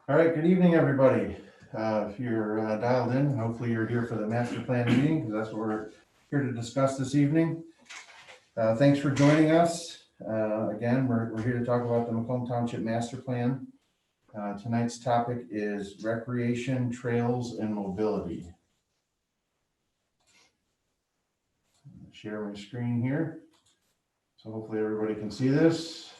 All right, good evening, everybody. If you're dialed in, hopefully you're here for the master plan meeting, because that's what we're here to discuss this evening. Thanks for joining us. Again, we're here to talk about the Macomb Township Master Plan. Tonight's topic is recreation, trails, and mobility. Share my screen here, so hopefully everybody can see this.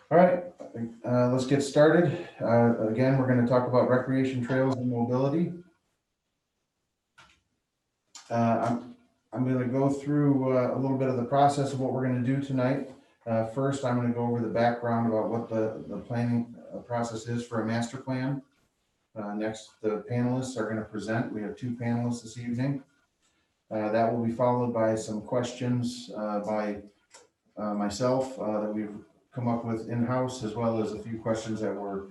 All right, let's get started. Again, we're going to talk about recreation, trails, and mobility. I'm going to go through a little bit of the process of what we're going to do tonight. First, I'm going to go over the background about what the planning process is for a master plan. Next, the panelists are going to present. We have two panelists this evening. That will be followed by some questions by myself that we've come up with in-house, as well as a few questions that were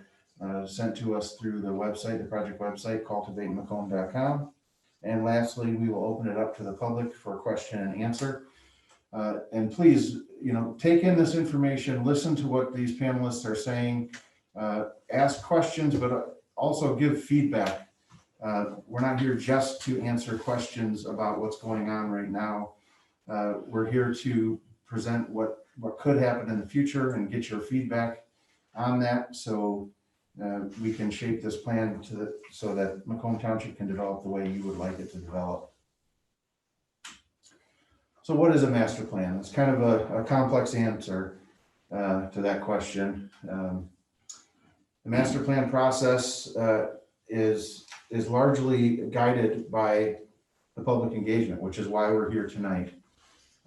sent to us through the website, the project website, cultivatemacomb.com. And lastly, we will open it up to the public for question and answer. And please, take in this information, listen to what these panelists are saying, ask questions, but also give feedback. We're not here just to answer questions about what's going on right now. We're here to present what could happen in the future and get your feedback on that, so we can shape this plan so that Macomb Township can develop the way you would like it to develop. So what is a master plan? It's kind of a complex answer to that question. The master plan process is largely guided by the public engagement, which is why we're here tonight.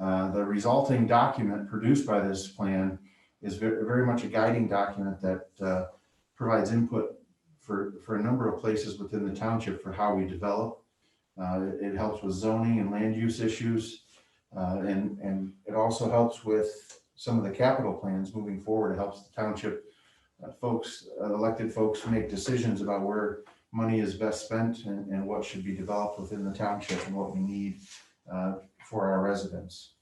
The resulting document produced by this plan is very much a guiding document that provides input for a number of places within the township for how we develop. It helps with zoning and land use issues, and it also helps with some of the capital plans moving forward. It helps the township elected folks make decisions about where money is best spent and what should be developed within the township and what we need for our residents.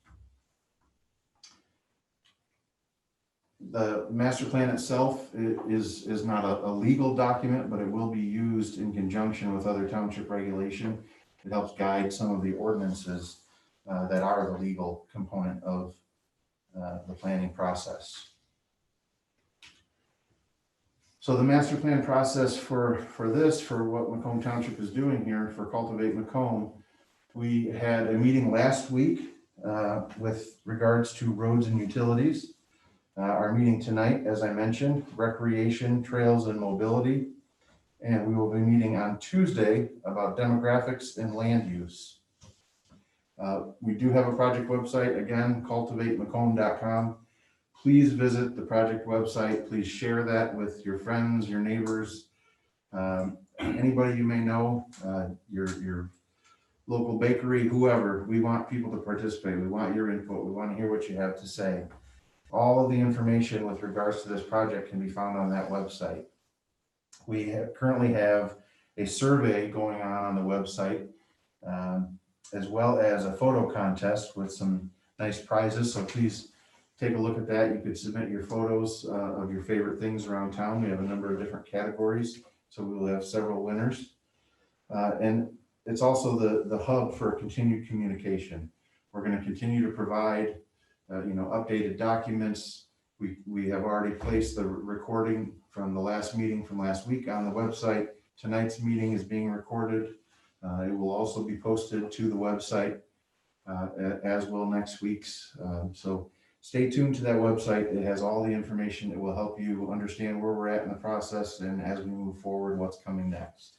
The master plan itself is not a legal document, but it will be used in conjunction with other township regulation. It helps guide some of the ordinances that are the legal component of the planning process. So the master plan process for what Macomb Township is doing here for Cultivate Macomb, we had a meeting last week with regards to roads and utilities. Our meeting tonight, as I mentioned, recreation, trails, and mobility. And we will be meeting on Tuesday about demographics and land use. We do have a project website, again, cultivatemacomb.com. Please visit the project website. Please share that with your friends, your neighbors, anybody you may know, your local bakery, whoever. We want people to participate. We want your input. We want to hear what you have to say. All of the information with regards to this project can be found on that website. We currently have a survey going on the website, as well as a photo contest with some nice prizes. So please take a look at that. You could submit your photos of your favorite things around town. We have a number of different categories, so we will have several winners. And it's also the hub for continued communication. We're going to continue to provide updated documents. We have already placed the recording from the last meeting from last week on the website. Tonight's meeting is being recorded. It will also be posted to the website, as will next week's. So stay tuned to that website. It has all the information that will help you understand where we're at in the process, and as we move forward, what's coming next.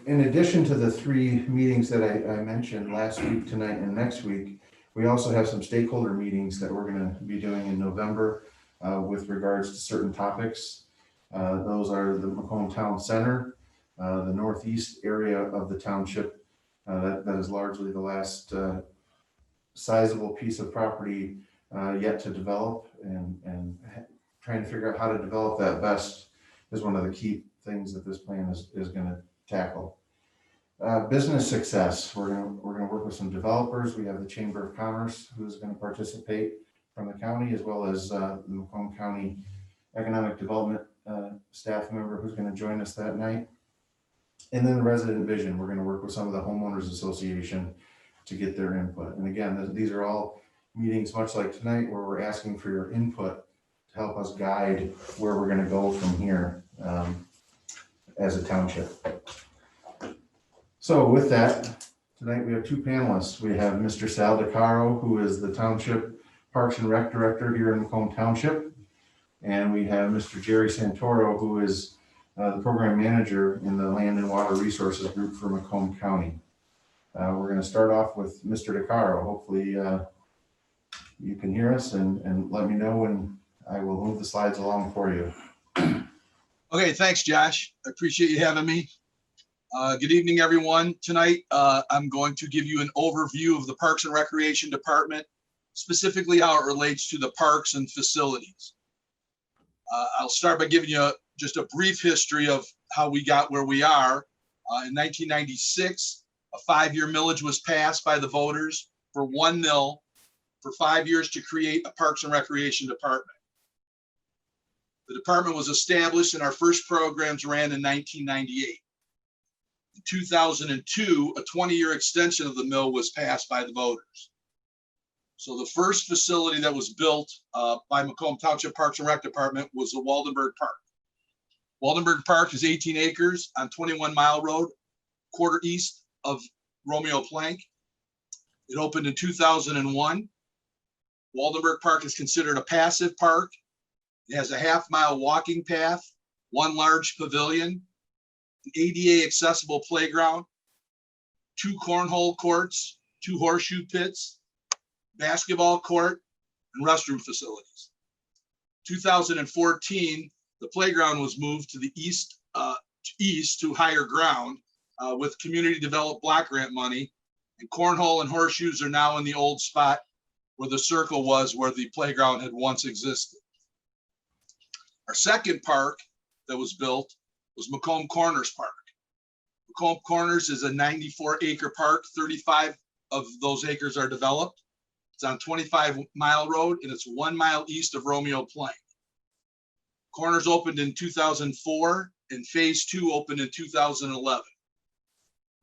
In addition to the three meetings that I mentioned last week, tonight, and next week, we also have some stakeholder meetings that we're going to be doing in November with regards to certain topics. Those are the Macomb Town Center, the northeast area of the township. That is largely the last sizable piece of property yet to develop, and trying to figure out how to develop that best is one of the key things that this plan is going to tackle. Business success. We're going to work with some developers. We have the Chamber of Commerce who's going to participate from the county, as well as the Macomb County Economic Development staff member who's going to join us that night. And then the resident vision. We're going to work with some of the homeowners association to get their input. And again, these are all meetings much like tonight where we're asking for your input to help us guide where we're going to go from here as a township. So with that, tonight we have two panelists. We have Mr. Sal DiCaro, who is the Township Parks and Rec Director here in Macomb Township. And we have Mr. Gerry Santoro, who is the Program Manager in the Land and Water Resources Group for Macomb County. We're going to start off with Mr. DiCaro. Hopefully you can hear us and let me know when I will move the slides along for you. Okay, thanks, Josh. I appreciate you having me. Good evening, everyone. Tonight, I'm going to give you an overview of the Parks and Recreation Department, specifically how it relates to the parks and facilities. I'll start by giving you just a brief history of how we got where we are. In 1996, a 5-year millage was passed by the voters for 1 mil for 5 years to create a Parks and Recreation Department. The department was established and our first programs ran in 1998. In 2002, a 20-year extension of the mill was passed by the voters. So the first facility that was built by Macomb Township Parks and Rec Department was the Waldenberg Park. Waldenberg Park is 18 acres on 21 Mile Road, quarter east of Romeo Plank. It opened in 2001. Waldenberg Park is considered a passive park. It has a half-mile walking path, 1 large pavilion, an ADA accessible playground, 2 cornhole courts, 2 horseshoe pits, basketball court, and restroom facilities. 2014, the playground was moved to the east to higher ground with community developed block grant money, and cornhole and horseshoes are now in the old spot where the circle was, where the playground had once existed. Our second park that was built was Macomb Corners Park. Macomb Corners is a 94-acre park. 35 of those acres are developed. It's on 25 Mile Road, and it's 1 mile east of Romeo Plank. Corners opened in 2004, and Phase 2 opened in 2011.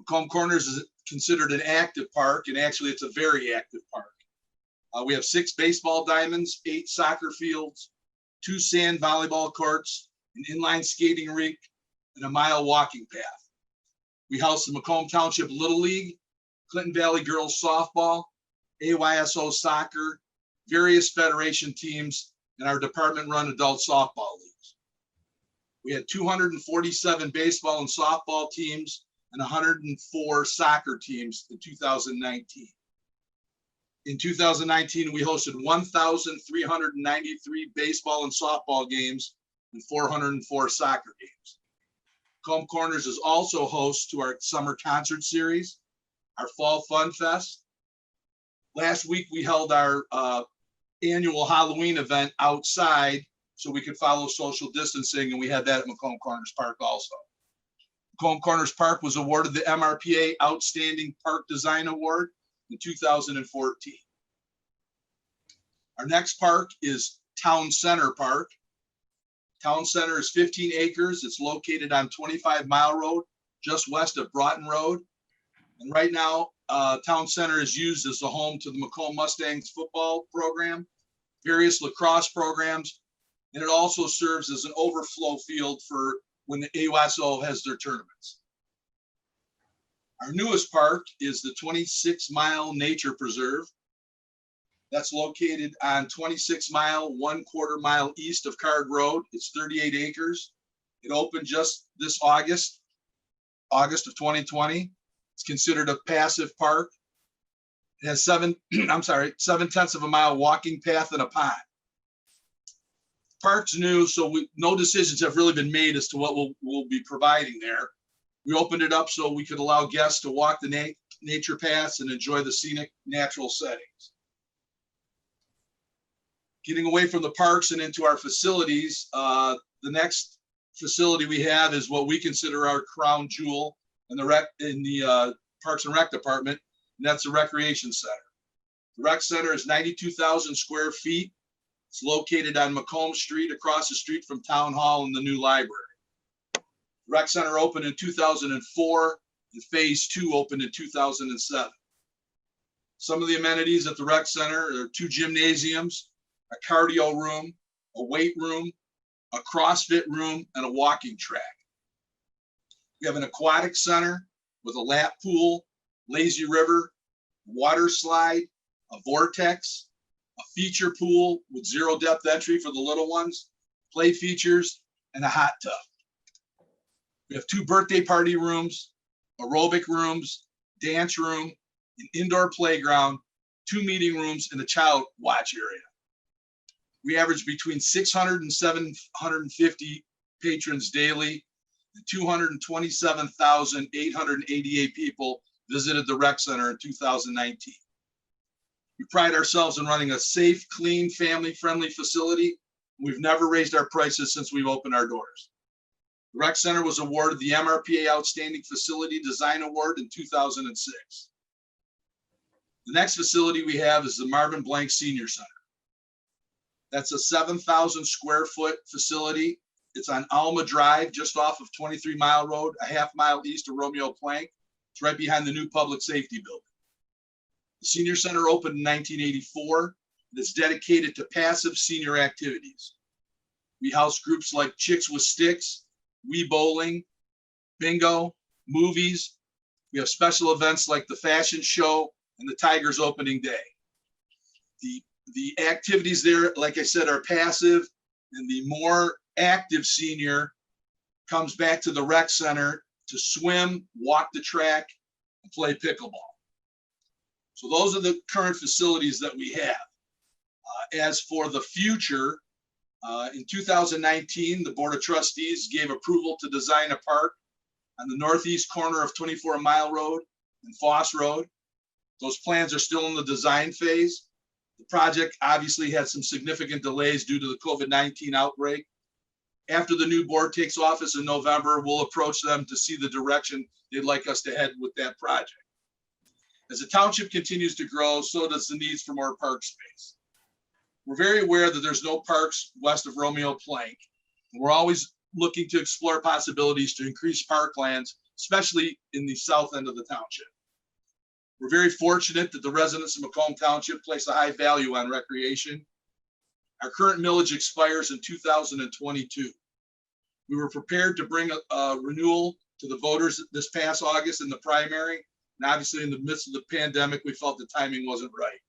Macomb Corners is considered an active park, and actually it's a very active park. We have 6 baseball diamonds, 8 soccer fields, 2 sand volleyball courts, an inline skating rink, and a mile walking path. We house the Macomb Township Little League, Clinton Valley Girls Softball, AYSO Soccer, various federation teams, and our department-run adult softball leagues. We had 247 baseball and softball teams and 104 soccer teams in 2019. In 2019, we hosted 1,393 baseball and softball games and 404 soccer games. Macomb Corners is also host to our summer concert series, our fall fun fest. Last week, we held our annual Halloween event outside so we could follow social distancing, and we had that at Macomb Corners Park also. Macomb Corners Park was awarded the MRPA Outstanding Park Design Award in 2014. Our next park is Town Center Park. Town Center is 15 acres. It's located on 25 Mile Road, just west of Broughton Road. And right now, Town Center is used as the home to the Macomb Mustangs football program, various lacrosse programs, and it also serves as an overflow field for when the AYSO has their tournaments. Our newest park is the 26 Mile Nature Preserve. That's located on 26 Mile, 1/4 mile east of Card Road. It's 38 acres. It opened just this August of 2020. It's considered a passive park. It has 7/10 of a mile walking path and a pond. Park's new, so no decisions have really been made as to what we'll be providing there. We opened it up so we could allow guests to walk the nature paths and enjoy the scenic natural settings. Getting away from the parks and into our facilities, the next facility we have is what we consider our crown jewel in the Parks and Rec department, and that's the recreation center. The rec center is 92,000 square feet. It's located on Macomb Street, across the street from Town Hall and the new library. The rec center opened in 2004, and phase 2 opened in 2007. Some of the amenities at the rec center are 2 gymnasiums, a cardio room, a weight room, a CrossFit room, and a walking track. We have an aquatic center with a lap pool, lazy river, water slide, a vortex, a feature pool with 0 depth entry for the little ones, play features, and a hot tub. We have 2 birthday party rooms, aerobic rooms, dance room, an indoor playground, 2 meeting rooms, and a child watch area. We average between 600 and 750 patrons daily, and 227,888 people visited the rec center in 2019. We pride ourselves in running a safe, clean, family-friendly facility. We've never raised our prices since we've opened our doors. The rec center was awarded the MRPA Outstanding Facility Design Award in 2006. The next facility we have is the Marvin Blank Senior Center. That's a 7,000 square foot facility. It's on Alma Drive, just off of 23 Mile Road, a half mile east of Romeo Plank. It's right behind the new public safety building. The senior center opened in 1984. And it's dedicated to passive senior activities. We house groups like Chicks with Sticks, Wii Bowling, bingo, movies. We have special events like the fashion show and the Tigers opening day. The activities there, like I said, are passive, and the more active senior comes back to the rec center to swim, walk the track, and play pickleball. So those are the current facilities that we have. As for the future, in 2019, the Board of Trustees gave approval to design a park on the northeast corner of 24 Mile Road and Foss Road. Those plans are still in the design phase. The project obviously had some significant delays due to the COVID-19 outbreak. After the new board takes office in November, we'll approach them to see the direction they'd like us to head with that project. As the township continues to grow, so does the needs for more park space. We're very aware that there's no parks west of Romeo Plank. We're always looking to explore possibilities to increase parklands, especially in the south end of the township. We're very fortunate that the residents of Macomb Township place a high value on recreation. Our current millage expires in 2022. We were prepared to bring a renewal to the voters this past August in the primary. And obviously in the midst of the pandemic, we felt the timing wasn't right.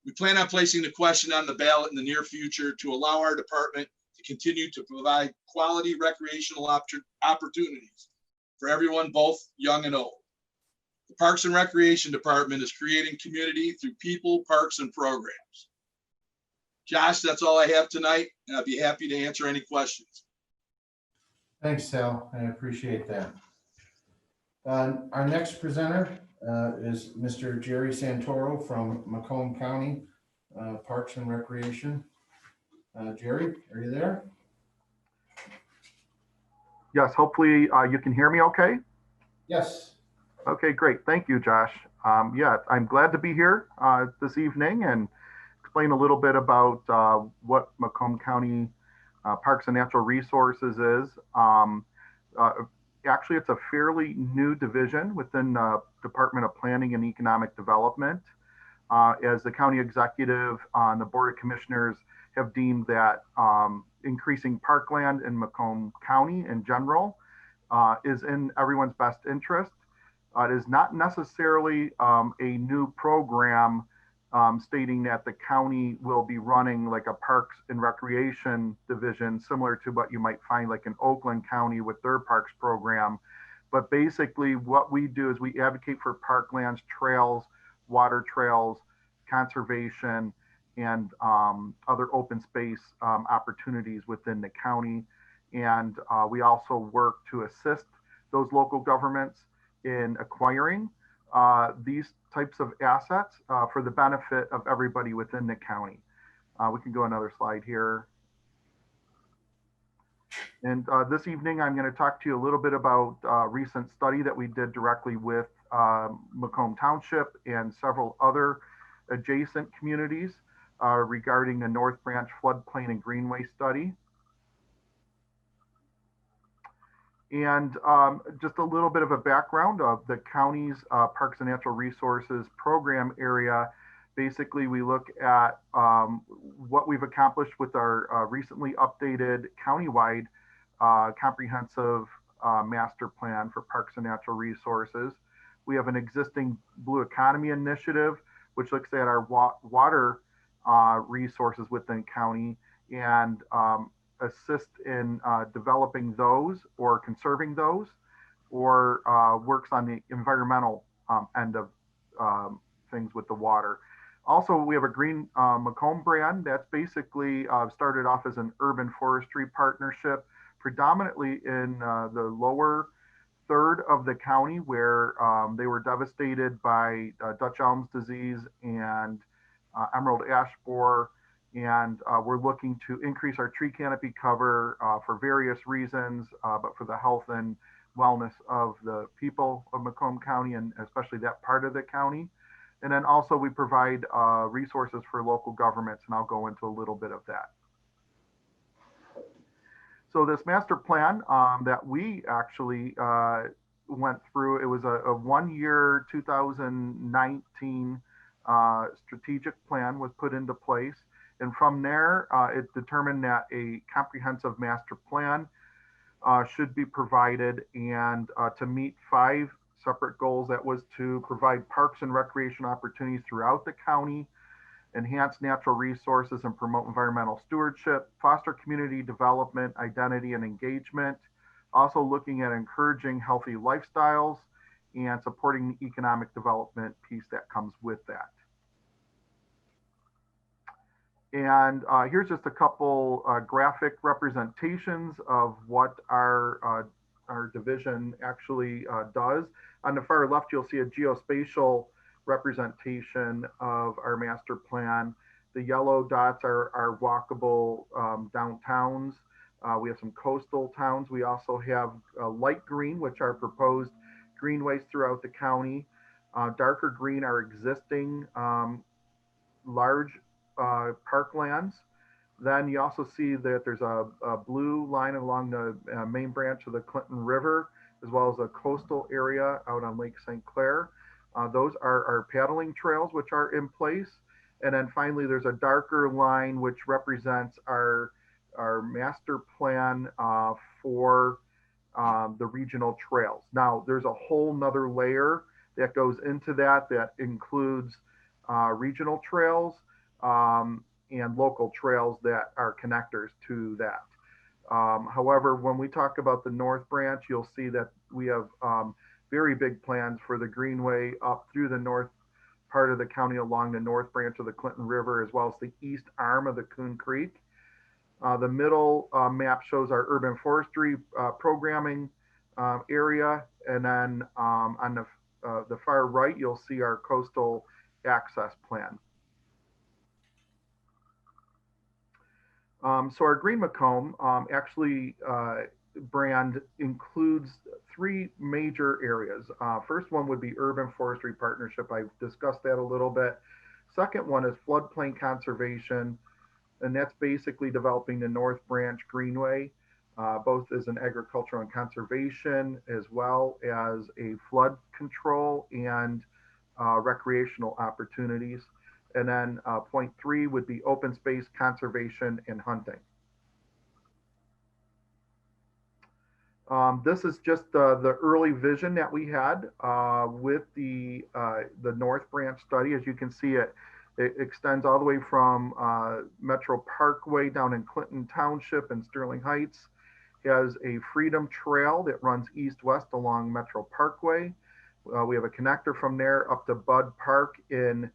We plan on placing the question on the ballot in the near future to allow our department to continue to provide quality recreational opportunities for everyone, both young and old. The Parks and Recreation Department is creating community through people, parks, and programs. Josh, that's all I have tonight, and I'd be happy to answer any questions. Thanks, Sal. I appreciate that. Our next presenter is Mr. Gerry Santoro from Macomb County Parks and Recreation. Gerry, are you there? Yes, hopefully you can hear me okay. Yes. Okay, great. Thank you, Josh. Yeah, I'm glad to be here this evening and explain a little bit about what Macomb County Parks and Natural Resources is. Actually, it's a fairly new division within the Department of Planning and Economic Development. As the county executive and the Board of Commissioners have deemed that increasing parkland in Macomb County in general is in everyone's best interest. It is not necessarily a new program stating that the county will be running like a Parks and Recreation division, similar to what you might find like in Oakland County with their parks program. But basically what we do is we advocate for parklands, trails, water trails, conservation, and other open space opportunities within the county. And we also work to assist those local governments in acquiring these types of assets for the benefit of everybody within the county. We can go another slide here. And this evening, I'm going to talk to you a little bit about a recent study that we did directly with Macomb Township and several other adjacent communities regarding the North Branch floodplain and greenway study. And just a little bit of a background of the county's Parks and Natural Resources program area. Basically, we look at what we've accomplished with our recently updated countywide comprehensive master plan for parks and natural resources. We have an existing Blue Economy initiative, which looks at our water resources within county and assist in developing those or conserving those, or works on the environmental end of things with the water. Also, we have a Green Macomb brand that's basically started off as an urban forestry partnership, predominantly in the lower third of the county where they were devastated by Dutch elms disease and emerald ash borer. And we're looking to increase our tree canopy cover for various reasons, but for the health and wellness of the people of Macomb County and especially that part of the county. And then also we provide resources for local governments, and I'll go into a little bit of that. So this master plan that we actually went through, it was a 1 year 2019 strategic plan was put into place. And from there, it determined that a comprehensive master plan should be provided, and to meet 5 separate goals. That was to provide parks and recreation opportunities throughout the county, enhance natural resources and promote environmental stewardship, foster community development, identity, and engagement. Also looking at encouraging healthy lifestyles and supporting the economic development piece that comes with that. And here's just a couple graphic representations of what our division actually does. On the far left, you'll see a geospatial representation of our master plan. The yellow dots are walkable downtowns. We have some coastal towns. We also have light green, which are proposed greenways throughout the county. Darker green are existing large parklands. Then you also see that there's a blue line along the main branch of the Clinton River, as well as a coastal area out on Lake St. Clair. Those are our paddling trails, which are in place. And then finally, there's a darker line, which represents our master plan for the regional trails. Now, there's a whole nother layer that goes into that includes regional trails and local trails that are connectors to that. However, when we talk about the North Branch, you'll see that we have very big plans for the Greenway up through the north part of the county along the North Branch of the Clinton River, as well as the east arm of the Coon Creek. The middle map shows our urban forestry programming area. And then on the far right, you'll see our coastal access plan. So our Green Macomb actually brand includes 3 major areas. First one would be urban forestry partnership. I've discussed that a little bit. Second one is floodplain conservation, and that's basically developing the North Branch Greenway, both as an agricultural and conservation, as well as a flood control and recreational opportunities. And then point 3 would be open space conservation and hunting. This is just the early vision that we had with the North Branch study. As you can see, it extends all the way from Metro Parkway down in Clinton Township and Sterling Heights. It has a Freedom Trail that runs east-west along Metro Parkway. We have a connector from there up to Bud Park in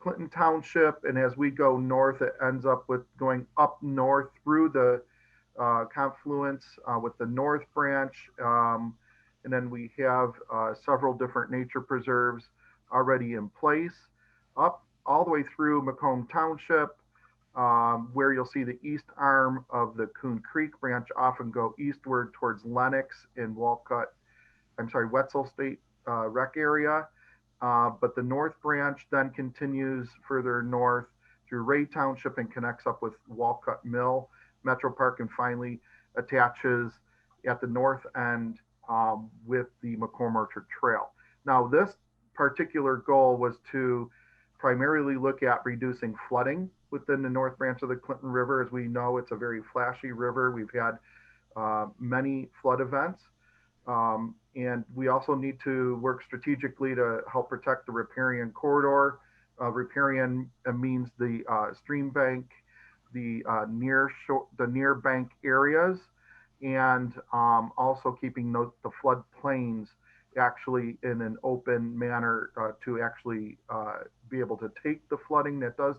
Clinton Township, and as we go north, it ends up with going up north through the confluence with the North Branch, and then we have several different nature preserves already in place, up all the way through Macomb Township, where you'll see the east arm of the Coon Creek branch often go eastward towards Lenox and Wetzel State Rec area. But the north branch then continues further north through Ray Township and connects up with Walcott Mill Metro Park, and finally attaches at the north end with the Macomb Orchard Trail. Now, this particular goal was to primarily look at reducing flooding within the north branch of the Clinton River. As we know, it's a very flashy river. We've had many flood events. And we also need to work strategically to help protect the riparian corridor. Riparian means the stream bank, the near bank areas, and also keeping the flood plains actually in an open manner to actually be able to take the flooding that does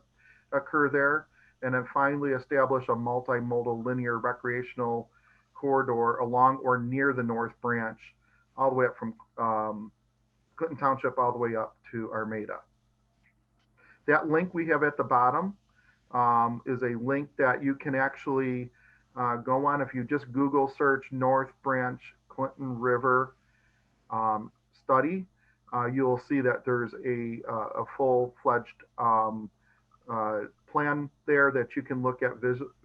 occur there. And then finally establish a multimodal linear recreational corridor along or near the north branch, all the way up from Clinton Township all the way up to Armada. That link we have at the bottom is a link that you can actually go on. If you just Google search North Branch Clinton River study, you'll see that there's a full-fledged plan there that you can look at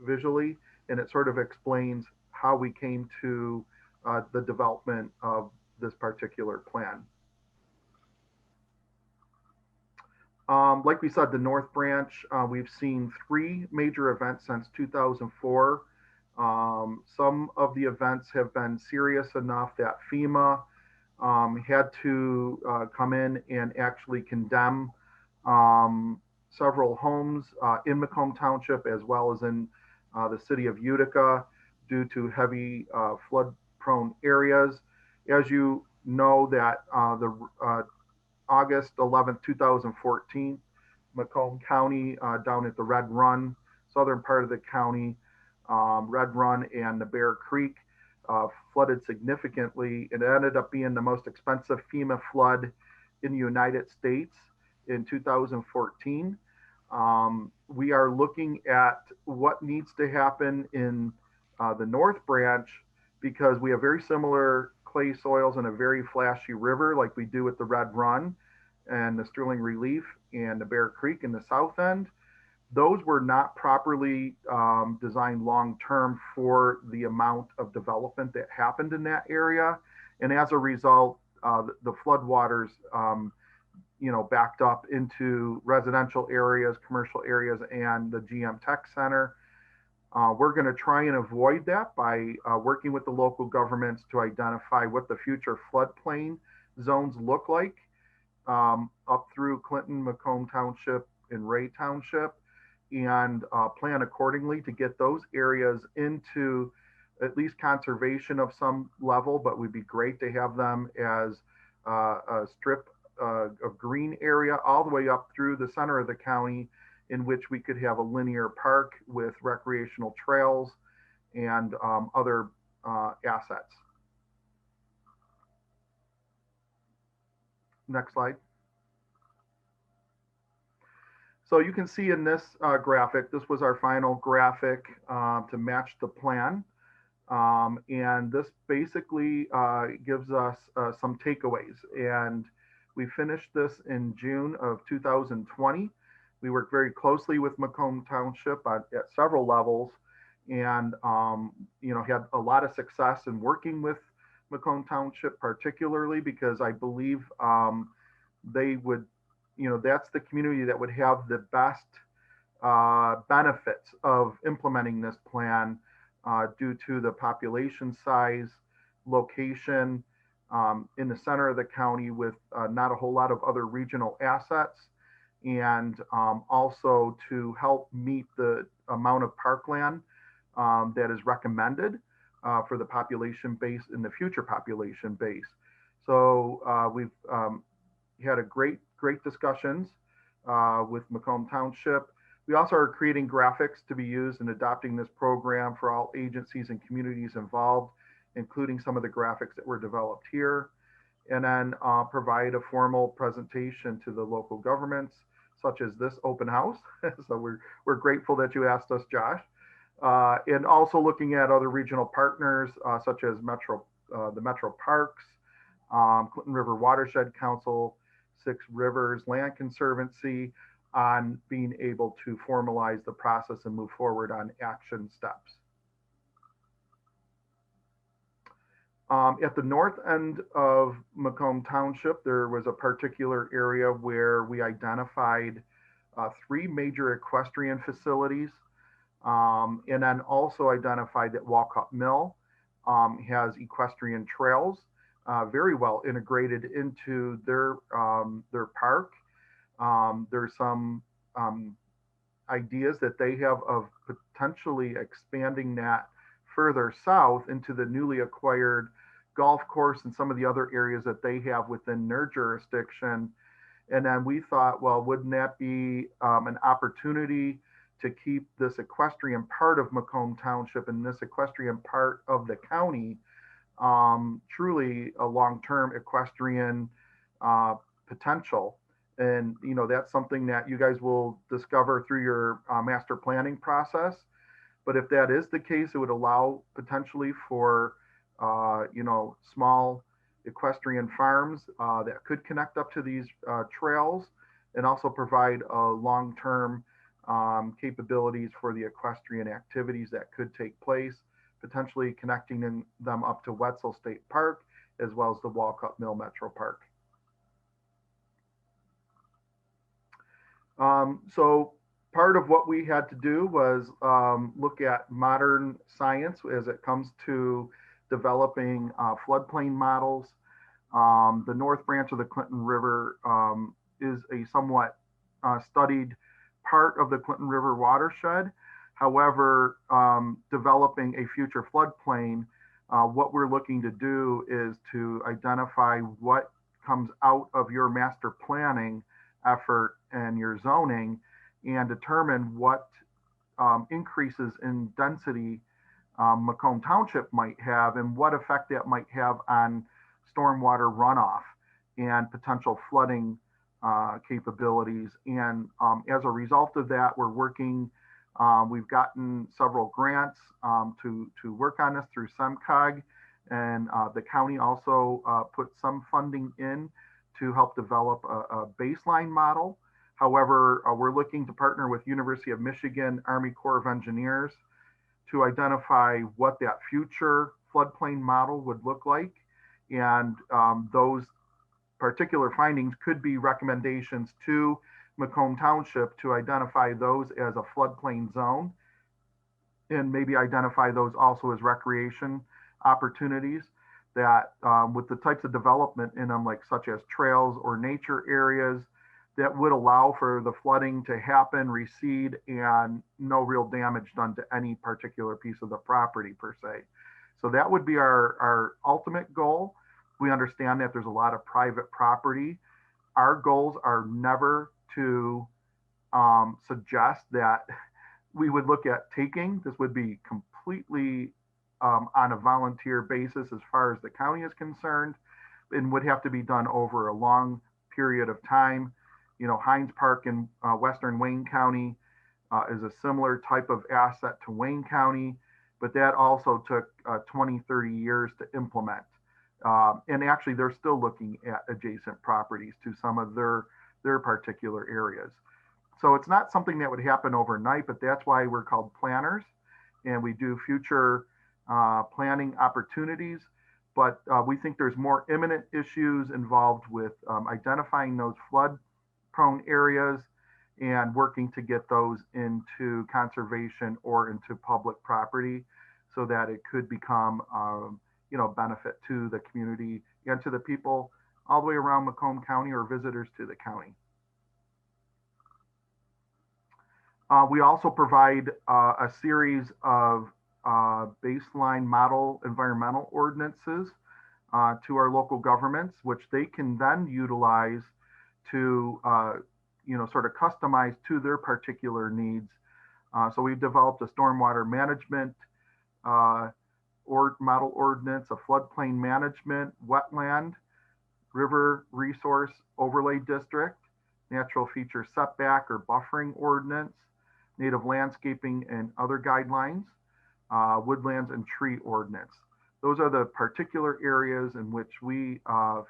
visually, and it sort of explains how we came to the development of this particular plan. Like we said, the North Branch, we've seen 3 major events since 2004. Some of the events have been serious enough that FEMA had to come in and actually condemn several homes in Macomb Township as well as in the city of Utica due to heavy flood-prone areas. As you know, that August 11th, 2014, Macomb County down at the Red Run, southern part of the county, Red Run and the Bear Creek flooded significantly. It ended up being the most expensive FEMA flood in the United States in 2014. We are looking at what needs to happen in the North Branch because we have very similar clay soils and a very flashy river like we do with the Red Run and the Sterling Relief and the Bear Creek in the south end. Those were not properly designed long-term for the amount of development that happened in that area. And as a result, the floodwaters backed up into residential areas, commercial areas, and the GM Tech Center. We're going to try and avoid that by working with the local governments to identify what the future floodplain zones look like up through Clinton, Macomb Township, and Ray Township, and plan accordingly to get those areas into at least conservation of some level, but would be great to have them as a strip of green area all the way up through the center of the county, in which we could have a linear park with recreational trails and other assets. Next slide. So you can see in this graphic, this was our final graphic to match the plan. And this basically gives us some takeaways. And we finished this in June of 2020. We worked very closely with Macomb Township at several levels and had a lot of success in working with Macomb Township, particularly because I believe they would, that's the community that would have the best benefits of implementing this plan due to the population size, location in the center of the county with not a whole lot of other regional assets, and also to help meet the amount of parkland that is recommended for the population base in the future population base. So we've had a great discussions with Macomb Township. We also are creating graphics to be used in adopting this program for all agencies and communities involved, including some of the graphics that were developed here, and then provide a formal presentation to the local governments, such as this open house. So we're grateful that you asked us, Josh. And also looking at other regional partners such as the Metro Parks, Clinton River Watershed Council, Six Rivers Land Conservancy, on being able to formalize the process and move forward on action steps. At the north end of Macomb Township, there was a particular area where we identified 3 major equestrian facilities, and then also identified that Walcott Mill has equestrian trails very well integrated into their park. There's some ideas that they have of potentially expanding that further south into the newly acquired golf course and some of the other areas that they have within their jurisdiction. And then we thought, well, wouldn't that be an opportunity to keep this equestrian part of Macomb Township and this equestrian part of the county truly a long-term equestrian potential. And, you know, that's something that you guys will discover through your master planning process. But if that is the case, it would allow potentially for, you know, small equestrian farms that could connect up to these trails and also provide long-term capabilities for the equestrian activities that could take place, potentially connecting them up to Wetzel State Park, as well as the Walcott Mill Metro Park. So part of what we had to do was look at modern science as it comes to developing floodplain models. The North Branch of the Clinton River is a somewhat studied part of the Clinton River watershed. However, developing a future floodplain, what we're looking to do is to identify what comes out of your master planning effort and your zoning and determine what increases in density Macomb Township might have and what effect that might have on stormwater runoff and potential flooding capabilities. And as a result of that, we're working, we've gotten several grants to work on this through SEMCOG, and the county also put some funding in to help develop a baseline model. However, we're looking to partner with University of Michigan Army Corps of Engineers to identify what that future floodplain model would look like. And those particular findings could be recommendations to Macomb Township to identify those as a floodplain zone and maybe identify those also as recreation opportunities that with the types of development in them, like such as trails or nature areas, that would allow for the flooding to happen, recede, and no real damage done to any particular piece of the property per se. So that would be our ultimate goal. We understand that there's a lot of private property. Our goals are never to suggest that we would look at taking. This would be completely on a volunteer basis as far as the county is concerned, and would have to be done over a long period of time. You know, Hines Park in Western Wayne County is a similar type of asset to Wayne County, but that also took 20, 30 years to implement. And actually, they're still looking at adjacent properties to some of their particular areas. So it's not something that would happen overnight, but that's why we're called planners, and we do future planning opportunities. But we think there's more imminent issues involved with identifying those flood-prone areas and working to get those into conservation or into public property so that it could become you know, benefit to the community and to the people all the way around Macomb County or visitors to the county. We also provide a series of baseline model environmental ordinances to our local governments, which they can then utilize to, you know, sort of customize to their particular needs. So we've developed a stormwater management model ordinance, a floodplain management, wetland, river resource overlay district, natural feature setback or buffering ordinance, native landscaping and other guidelines, woodlands and tree ordinance. Those are the particular areas in which we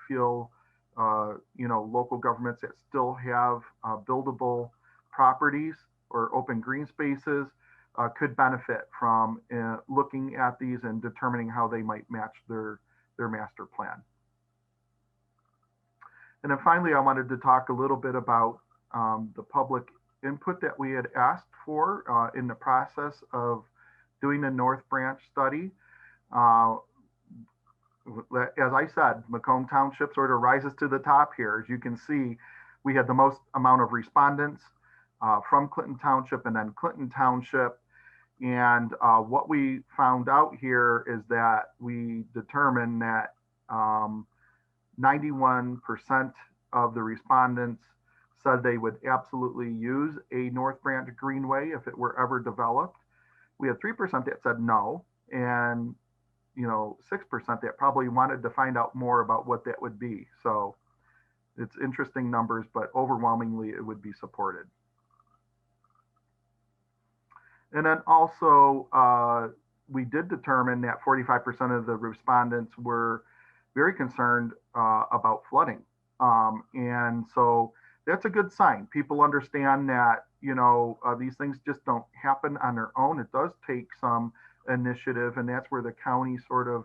feel, local governments that still have buildable properties or open green spaces could benefit from looking at these and determining how they might match their master plan. And then finally, I wanted to talk a little bit about the public input that we had asked for in the process of doing the North Branch study. As I said, Macomb Township sort of rises to the top here. As you can see, we had the most amount of respondents from Clinton Township and then Clinton Township. And what we found out here is that we determined that 91% of the respondents said they would absolutely use a North Branch Greenway if it were ever developed. We had 3% that said no, and 6% that probably wanted to find out more about what that would be. So it's interesting numbers, but overwhelmingly it would be supported. And then also, we did determine that 45% of the respondents were very concerned about flooding. And so that's a good sign. People understand that, these things just don't happen on their own. It does take some initiative, and that's where the county sort of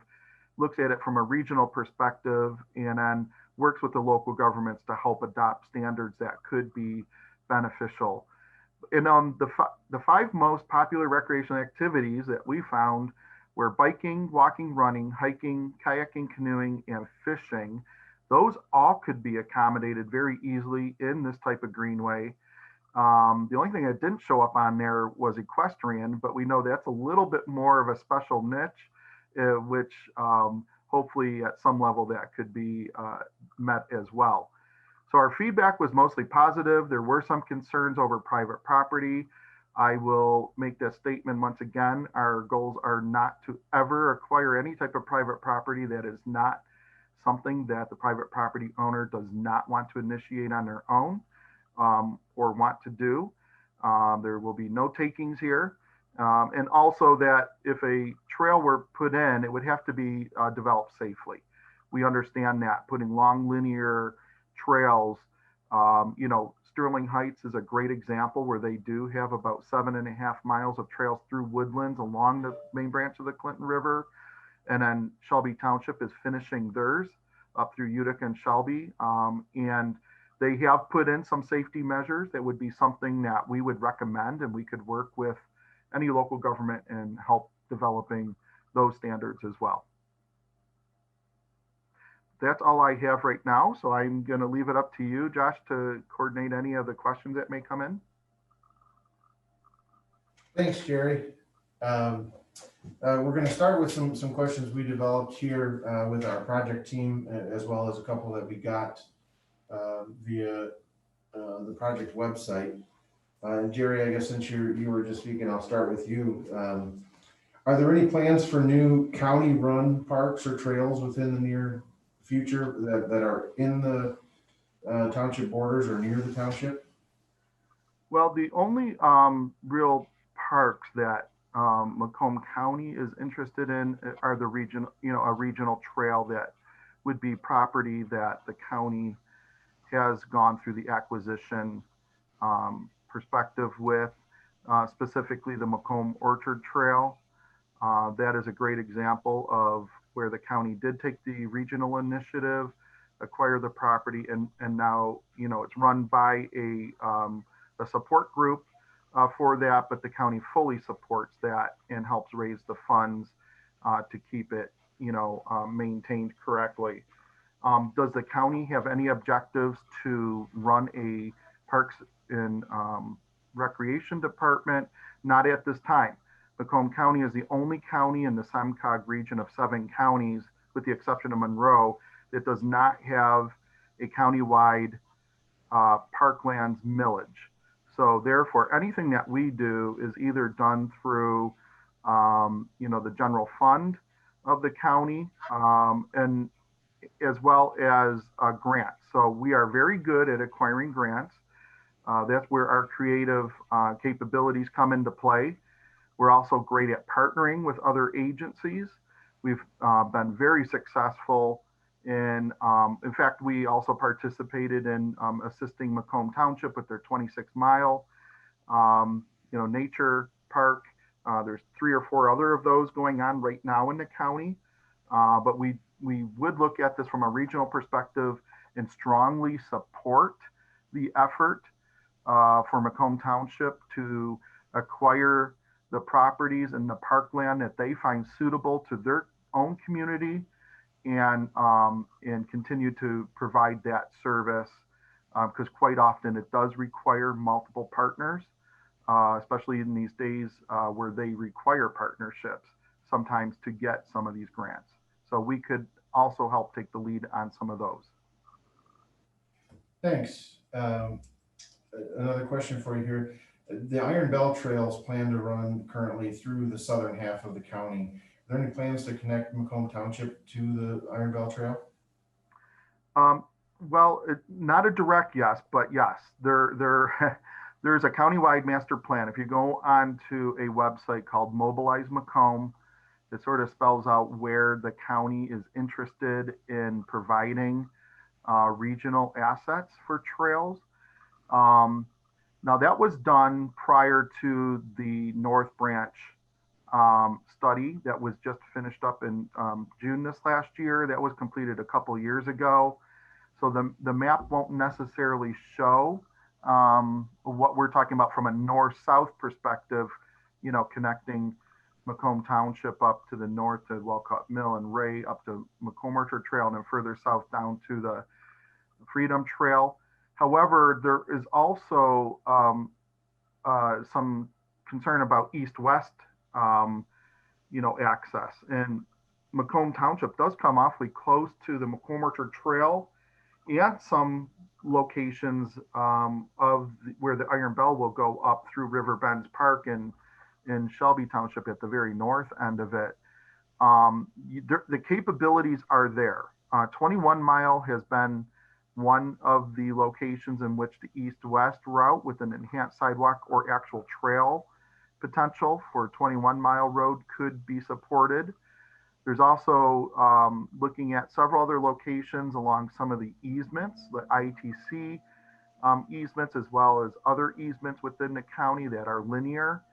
looks at it from a regional perspective and then works with the local governments to help adopt standards that could be beneficial. And the 5 most popular recreational activities that we found were biking, walking, running, hiking, kayaking, canoeing, and fishing. Those all could be accommodated very easily in this type of greenway. The only thing that didn't show up on there was equestrian, but we know that's a little bit more of a special niche, which hopefully at some level that could be met as well. So our feedback was mostly positive. There were some concerns over private property. I will make this statement once again. Our goals are not to ever acquire any type of private property that is not something that the private property owner does not want to initiate on their own or want to do. There will be no takings here. And also that if a trail were put in, it would have to be developed safely. We understand that putting long linear trails, Sterling Heights is a great example where they do have about 7.5 miles of trails through woodlands along the main branch of the Clinton River. And then Shelby Township is finishing theirs up through Utica and Shelby. And they have put in some safety measures that would be something that we would recommend, and we could work with any local government and help developing those standards as well. That's all I have right now. So I'm going to leave it up to you, Josh, to coordinate any of the questions that may come in. Thanks, Gerry. We're going to start with some questions we developed here with our project team, as well as a couple that we got via the project website. Gerry, I guess since you were just speaking, I'll start with you. Are there any plans for new county-run parks or trails within the near future that are in the township borders or near the township? Well, the only real parks that Macomb County is interested in are the region, a regional trail that would be property that the county has gone through the acquisition perspective with, specifically the Macomb Orchard Trail. That is a great example of where the county did take the regional initiative, acquire the property, and now it's run by a support group for that, but the county fully supports that and helps raise the funds to keep it maintained correctly. Does the county have any objectives to run a parks and recreation department? Not at this time. Macomb County is the only county in the SEMCOG region of 7 counties, with the exception of Monroe, that does not have a countywide parklands millage. So therefore, anything that we do is either done through, the general fund of the county, and as well as grants. So we are very good at acquiring grants. That's where our creative capabilities come into play. We're also great at partnering with other agencies. We've been very successful in fact, we also participated in assisting Macomb Township with their 26-mile, nature park. There's 3 or 4 other of those going on right now in the county. But we would look at this from a regional perspective and strongly support the effort for Macomb Township to acquire the properties and the parkland that they find suitable to their own community, and continue to provide that service, because quite often it does require multiple partners, especially in these days where they require partnerships sometimes to get some of these grants. So we could also help take the lead on some of those. Thanks. Another question for you here. The Iron Bell trails plan to run currently through the southern half of the county. Are there any plans to connect Macomb Township to the Iron Bell Trail? Well, not a direct yes, but yes, there's a countywide master plan. If you go onto a website called Mobilize Macomb, it sort of spells out where the county is interested in providing regional assets for trails. Now that was done prior to the North Branch study that was just finished up in June this last year. That was completed a couple years ago. So the map won't necessarily show what we're talking about from a north-south perspective, connecting Macomb Township up to the north to Walcott Mill and Ray up to Macomb Orchard Trail, and then further south down to the Freedom Trail. However, there is also some concern about east-west access. And Macomb Township does come awfully close to the Macomb Orchard Trail and some locations where the Iron Bell will go up through River Bends Park and in Shelby Township at the very north end of it. The capabilities are there. 21 Mile has been one of the locations in which the east-west route with an enhanced sidewalk or actual trail potential for 21 Mile Road could be supported. There's also looking at several other locations along some of the easements, the ITC easements, as well as other easements within the county that are linear.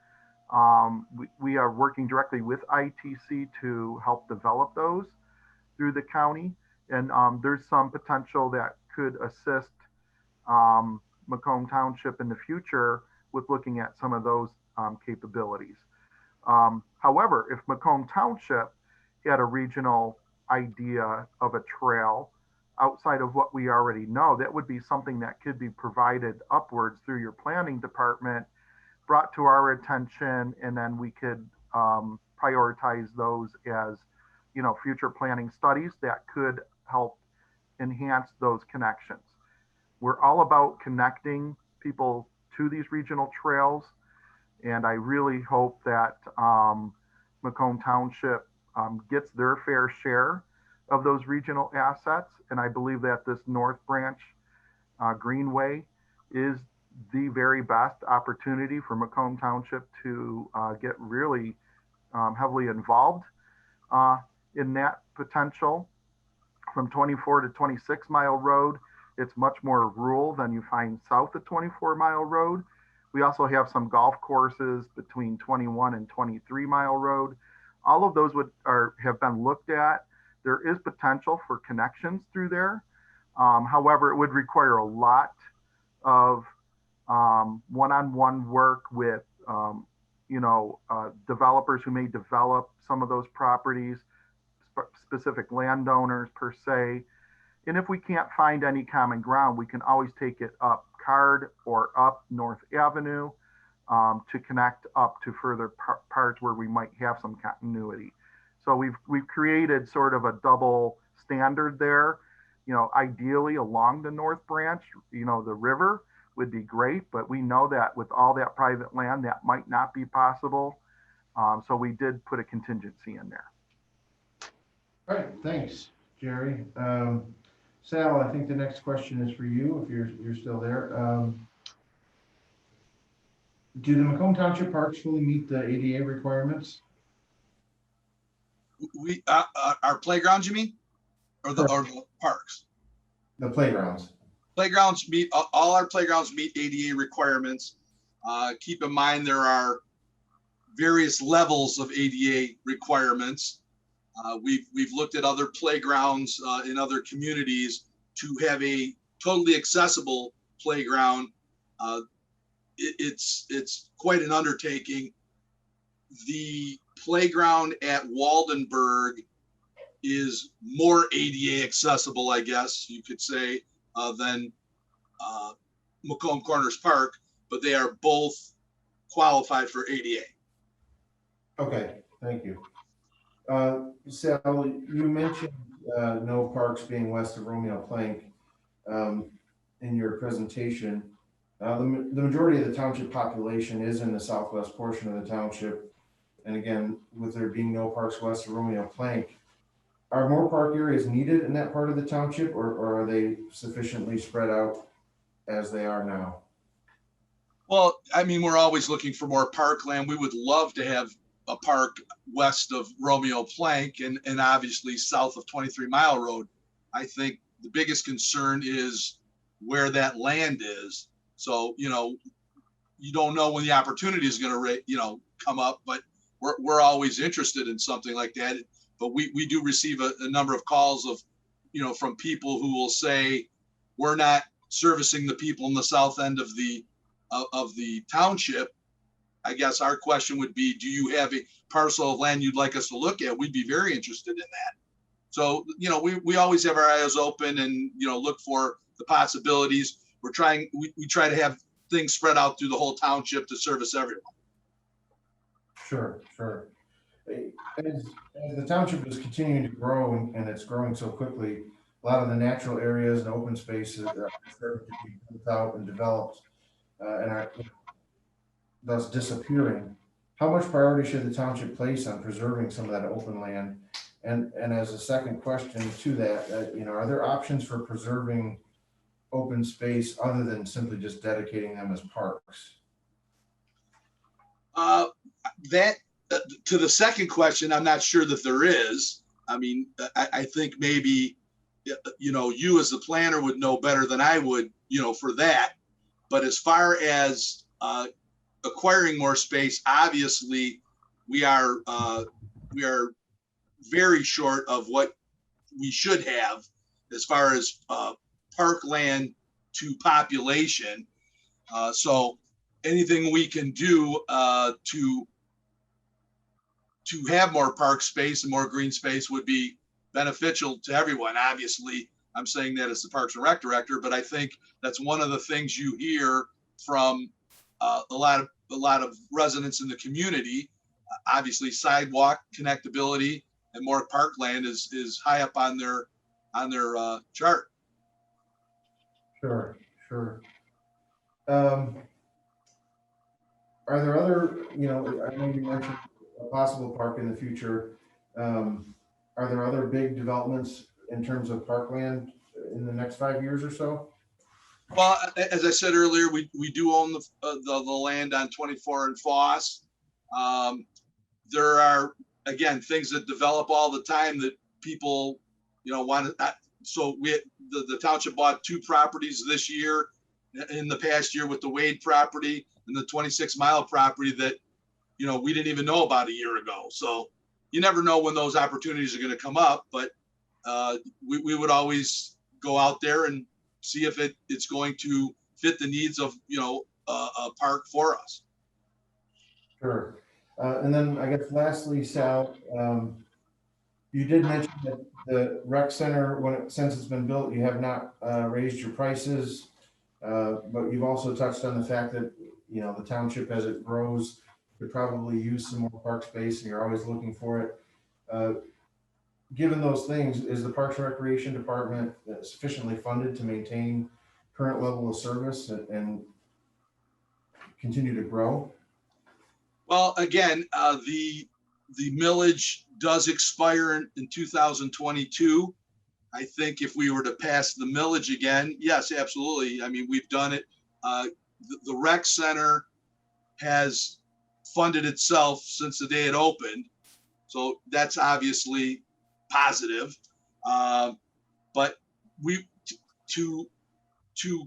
We are working directly with ITC to help develop those through the county. And there's some potential that could assist Macomb Township in the future with looking at some of those capabilities. However, if Macomb Township had a regional idea of a trail outside of what we already know, that would be something that could be provided upwards through your planning department, brought to our attention, and then we could prioritize those as future planning studies that could help enhance those connections. We're all about connecting people to these regional trails, and I really hope that Macomb Township gets their fair share of those regional assets. And I believe that this North Branch Greenway is the very best opportunity for Macomb Township to get really heavily involved in that potential. From 24 to 26 Mile Road, it's much more rural than you find south of 24 Mile Road. We also have some golf courses between 21 and 23 Mile Road. All of those have been looked at. There is potential for connections through there. However, it would require a lot of one-on-one work with developers who may develop some of those properties, specific landowners per se. And if we can't find any common ground, we can always take it up Card or up North Avenue to connect up to further parts where we might have some continuity. So we've created sort of a double standard there. Ideally along the North Branch, the river would be great, but we know that with all that private land, that might not be possible. So we did put a contingency in there. All right, thanks, Gerry. Sal, I think the next question is for you, if you're still there. Do the Macomb Township parks fully meet the ADA requirements? We, our playgrounds, you mean? Or the parks? The playgrounds? Playgrounds meet, all our playgrounds meet ADA requirements. Keep in mind, there are various levels of ADA requirements. We've looked at other playgrounds in other communities to have a totally accessible playground. It's quite an undertaking. The playground at Waldenburg is more ADA accessible, I guess you could say, than Macomb Corners Park, but they are both qualified for ADA. Okay, thank you. Sal, you mentioned no parks being west of Romeo Plank in your presentation. The majority of the township population is in the southwest portion of the township. And again, with there being no parks west of Romeo Plank, are more park areas needed in that part of the township, or are they sufficiently spread out as they are now? Well, I mean, we're always looking for more parkland. We would love to have a park west of Romeo Plank and obviously south of 23 Mile Road. I think the biggest concern is where that land is. So, you know, you don't know when the opportunity is going to, come up, but we're always interested in something like that. But we do receive a number of calls of, from people who will say, we're not servicing the people in the south end of the township. I guess our question would be, do you have a parcel of land you'd like us to look at? We'd be very interested in that. So, we always have our eyes open and, look for the possibilities. We try to have things spread out through the whole township to service everyone. Sure. As the township is continuing to grow and it's growing so quickly, a lot of the natural areas and open spaces are starting to be built out and developed and are thus disappearing. How much priority should the township place on preserving some of that open land? And as a second question to that, are there options for preserving open space other than simply just dedicating them as parks? To the second question, I'm not sure that there is. I mean, I think maybe, you as the planner would know better than I would, for that. But as far as acquiring more space, obviously we are very short of what we should have as far as parkland to population. So anything we can do to have more park space and more green space would be beneficial to everyone. Obviously, I'm saying that as the Parks and Rec director, but I think that's one of the things you hear from a lot of residents in the community. Obviously, sidewalk connectability and more parkland is high up on their chart. Sure. Are there other, I know you mentioned a possible park in the future. Are there other big developments in terms of parkland in the next 5 years or so? Well, as I said earlier, we do own the land on 24 and Foss. There are, again, things that develop all the time that people, want to. So the township bought 2 properties this year, in the past year, with the Wade property and the 26 Mile property that, we didn't even know about a year ago. So you never know when those opportunities are going to come up, but we would always go out there and see if it's going to fit the needs of, a park for us. Sure. And then I guess lastly, Sal, you did mention that the rec center, since it's been built, you have not raised your prices, but you've also touched on the fact that, the township as it grows could probably use some more park space and you're always looking for it. Given those things, is the Parks and Recreation Department sufficiently funded to maintain current level of service and continue to grow? Well, again, the millage does expire in 2022. I think if we were to pass the millage again, yes, absolutely. I mean, we've done it. The rec center has funded itself since the day it opened. So that's obviously positive. But we to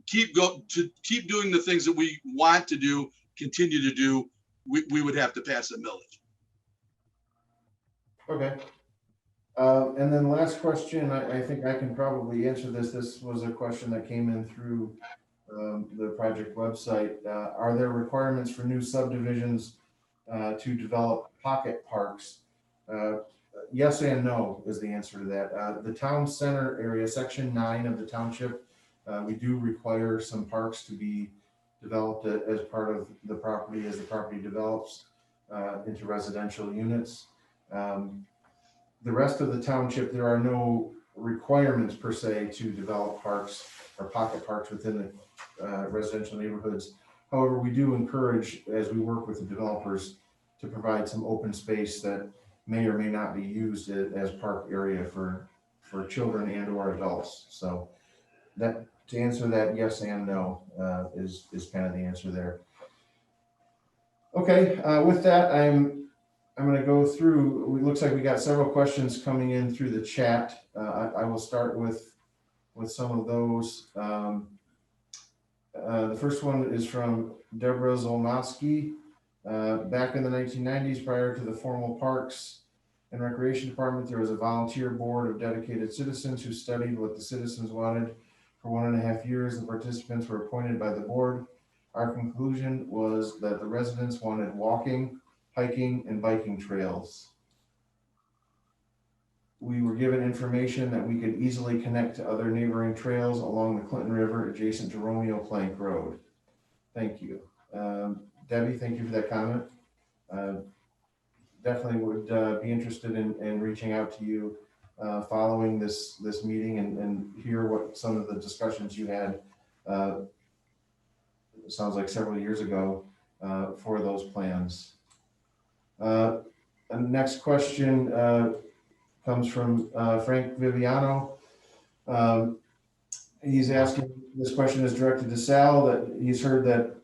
keep doing the things that we want to do, continue to do, we would have to pass a millage. Okay. And then last question, I think I can probably answer this. This was a question that came in through the project website. Are there requirements for new subdivisions to develop pocket parks? Yes and no is the answer to that. The town center area, section 9 of the township, we do require some parks to be developed as part of the property as the property develops into residential units. The rest of the township, there are no requirements per se to develop parks or pocket parks within the residential neighborhoods. However, we do encourage, as we work with the developers, to provide some open space that may or may not be used as park area for children and or adults. So that, to answer that yes and no, is kind of the answer there. Okay, with that, I'm going to go through. It looks like we got several questions coming in through the chat. I will start with some of those. The first one is from Deborah Zolnowski. Back in the 1990s, prior to the formal Parks and Recreation Department, there was a volunteer board of dedicated citizens who studied what the citizens wanted. For 1.5 years, the participants were appointed by the board. Our conclusion was that the residents wanted walking, hiking, and biking trails. We were given information that we could easily connect to other neighboring trails along the Clinton River adjacent to Romeo Plank Road. Thank you. Debbie, thank you for that comment. Definitely would be interested in reaching out to you following this meeting and hear what some of the discussions you had, it sounds like several years ago, for those plans. And the next question comes from Frank Viviano. He's asking, this question is directed to Sal, that he's heard that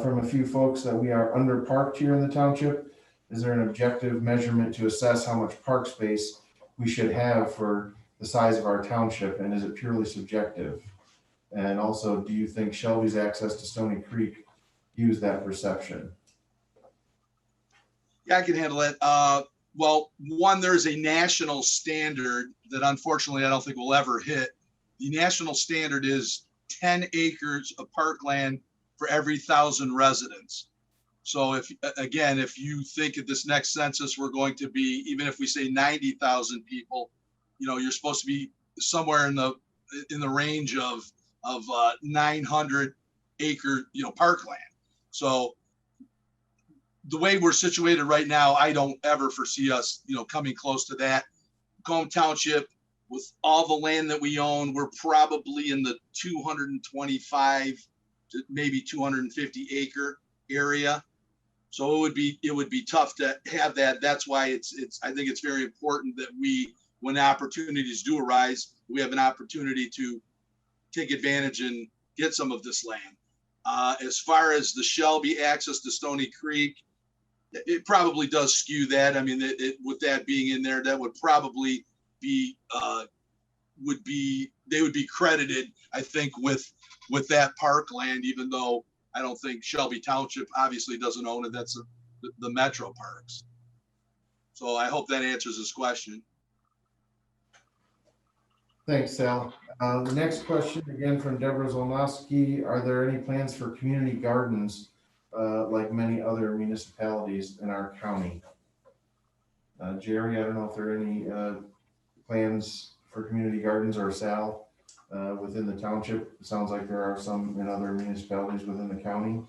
from a few folks that we are underparked here in the township. Is there an objective measurement to assess how much park space we should have for the size of our township, and is it purely subjective? And also, do you think Shelby's access to Stony Creek use that perception? Yeah, I can handle it. Well, one, there's a national standard that unfortunately I don't think we'll ever hit. The national standard is 10 acres of parkland for every 1,000 residents. So if you think at this next census, we're going to be, even if we say 90,000 people, you're supposed to be somewhere in the range of 900 acre, parkland. So the way we're situated right now, I don't ever foresee us, coming close to that. Macomb Township, with all the land that we own, we're probably in the 225 to maybe 250 acre area. So it would be tough to have that. That's why I think it's very important that when opportunities do arise, we have an opportunity to take advantage and get some of this land. As far as the Shelby access to Stony Creek, it probably does skew that. I mean, with that being in there, that would probably be they would be credited, I think, with that parkland, even though I don't think Shelby Township obviously doesn't own it. That's the Metro Parks. So I hope that answers this question. Thanks, Sal. The next question, again from Deborah Zolnowski. Are there any plans for community gardens like many other municipalities in our county? Gerry, I don't know if there are any plans for community gardens, or Sal, within the township. It sounds like there are some in other municipalities within the county.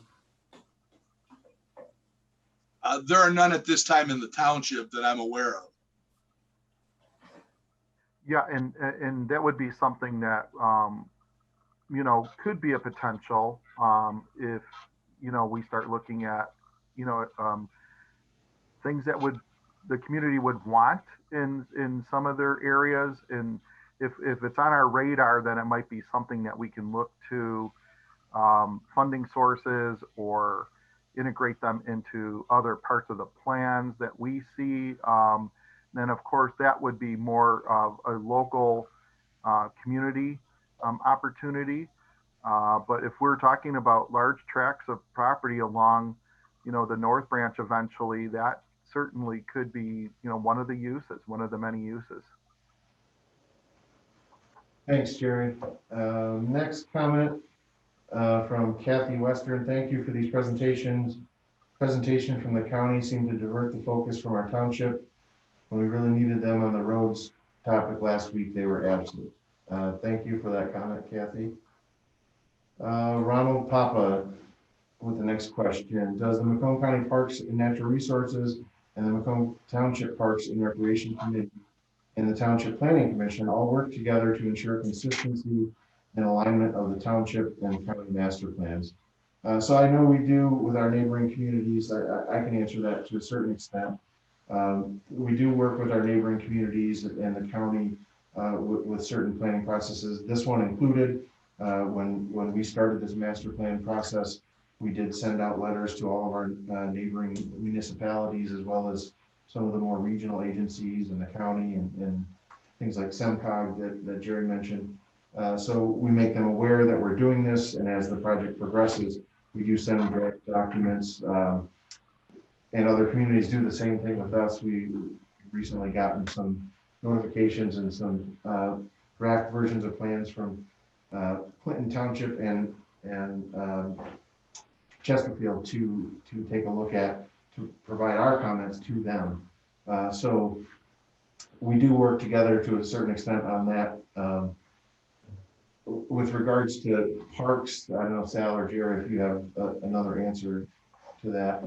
There are none at this time in the township that I'm aware of. Yeah, and that would be something that could be a potential if we start looking at things that the community would want in some of their areas, and if it's on our radar, then it might be something that we can look to funding sources or integrate them into other parts of the plans that we see. Then, of course, that would be more of a local community opportunity. But if we're talking about large tracts of property along, the North Branch eventually, that certainly could be, one of the uses, one of the many uses. Thanks, Gerry. Next comment from Kathy Western. Thank you for these presentations. Presentation from the county seemed to divert the focus from our township. When we really needed them on the roads topic last week, they were absent. Thank you for that comment, Kathy. Ronald Papa with the next question. Does the Macomb County Parks and Natural Resources and the Macomb Township Parks and Recreation Committee and the Township Planning Commission all work together to ensure consistency and alignment of the township and county master plans? So I know we do with our neighboring communities. I can answer that to a certain extent. We do work with our neighboring communities and the county with certain planning processes. This one included. When we started this master plan process, we did send out letters to all of our neighboring municipalities, as well as some of the more regional agencies in the county and things like SEMCOG that Gerry mentioned. So we make them aware that we're doing this, and as the project progresses, we do send draft documents, and other communities do the same thing with us. We recently gotten some notifications and some draft versions of plans from Clinton Township and Chesterfield to take a look at, to provide our comments to them. So we do work together to a certain extent on that. With regards to parks, I don't know, Sal or Gerry, if you have another answer to that.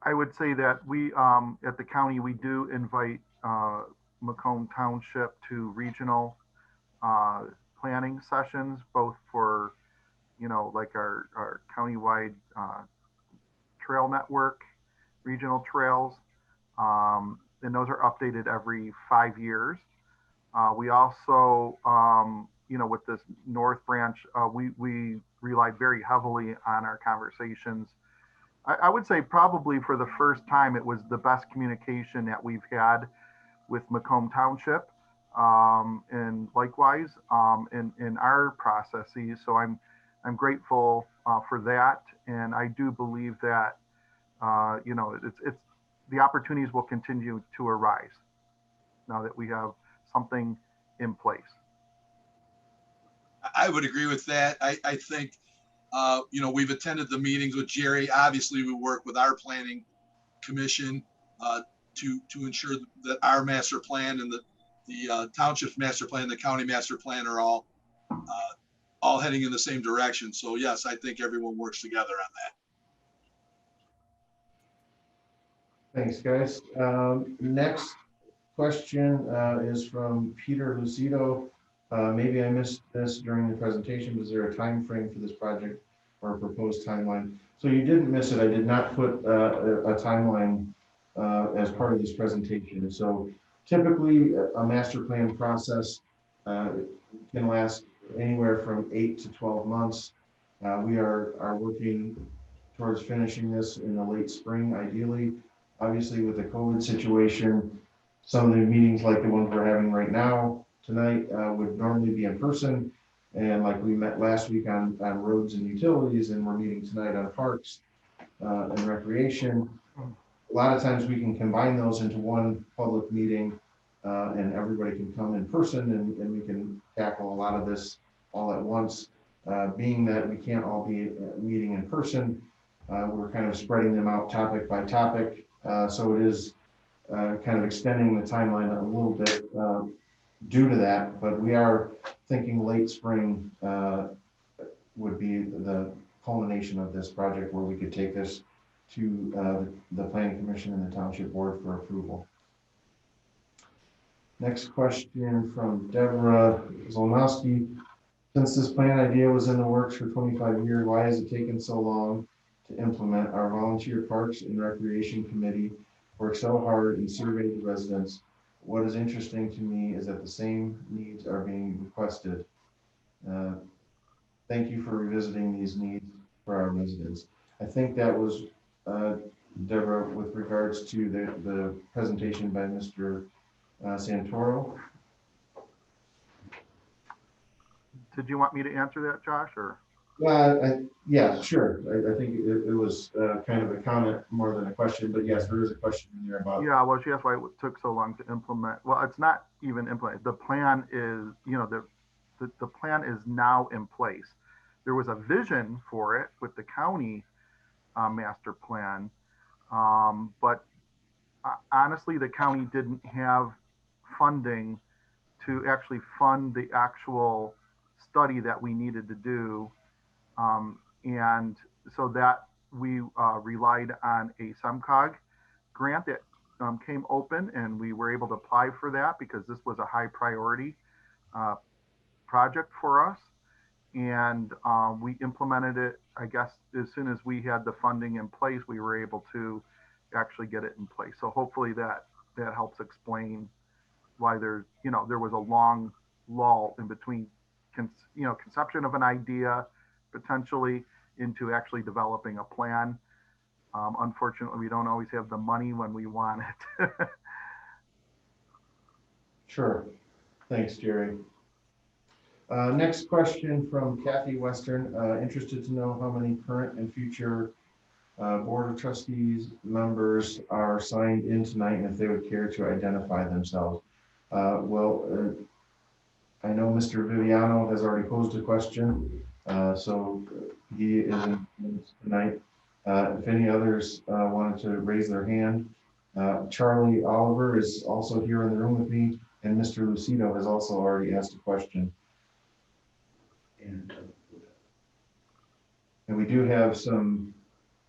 I would say that we, at the county, we do invite Macomb Township to regional planning sessions, both for, like our countywide trail network, regional trails, and those are updated every 5 years. We also, with this North Branch, we relied very heavily on our conversations. I would say probably for the first time, it was the best communication that we've had with Macomb Township, and likewise in our processes. So I'm grateful for that, and I do believe that it's the opportunities will continue to arise now that we have something in place. I would agree with that. I think, we've attended the meetings with Gerry. Obviously, we work with our planning commission to ensure that our master plan and the township's master plan, the county master plan are all heading in the same direction. So yes, I think everyone works together on that. Thanks, guys. Next question is from Peter Lucido. Maybe I missed this during the presentation. Is there a time frame for this project or a proposed timeline? So you didn't miss it. I did not put a timeline as part of this presentation. So typically a master plan process can last anywhere from 8 to 12 months. We are working towards finishing this in the late spring, ideally. Obviously, with the COVID situation, some of the meetings like the ones we're having right now tonight would normally be in person. And like we met last week on roads and utilities, and we're meeting tonight on parks and recreation. A lot of times we can combine those into one public meeting and everybody can come in person and we can tackle a lot of this all at once. Being that we can't all be meeting in person, we're kind of spreading them out topic by topic. So it is kind of extending the timeline a little bit due to that, but we are thinking late spring would be the culmination of this project where we could take this to the Planning Commission and the Township Board for approval. Next question from Deborah Zolnowski. Since this plan idea was in the works for 25 years, why has it taken so long to implement? Our volunteer parks and recreation committee worked so hard and surveyed the residents. What is interesting to me is that the same needs are being requested. thank you for revisiting these needs for our residents. I think that was, Deborah, with regards to the presentation by Mr. Santoro. Did you want me to answer that, Josh, or? Yeah, sure. I think it was kind of a comment more than a question, but yes, there is a question in there about. Yeah, well, she asked why it took so long to implement. Well, it's not even implemented. The plan is, the plan is now in place. There was a vision for it with the county master plan, but honestly, the county didn't have funding to actually fund the actual study that we needed to do. And so that we relied on a SEMCOG grant that came open, and we were able to apply for that because this was a high priority project for us. And we implemented it, I guess, as soon as we had the funding in place, we were able to actually get it in place. So hopefully that helps explain why there was a long lull in between, conception of an idea potentially into actually developing a plan. Unfortunately, we don't always have the money when we want it. Sure. Thanks, Gerry. Next question from Kathy Western. Interested to know how many current and future Board of Trustees members are signed in tonight and if they would care to identify themselves. Well, I know Mr. Viviano has already posed a question, so he is in tonight. If any others wanted to raise their hand, Charlie Oliver is also here in the room with me, and Mr. Lucido has also already asked a question. And we do have some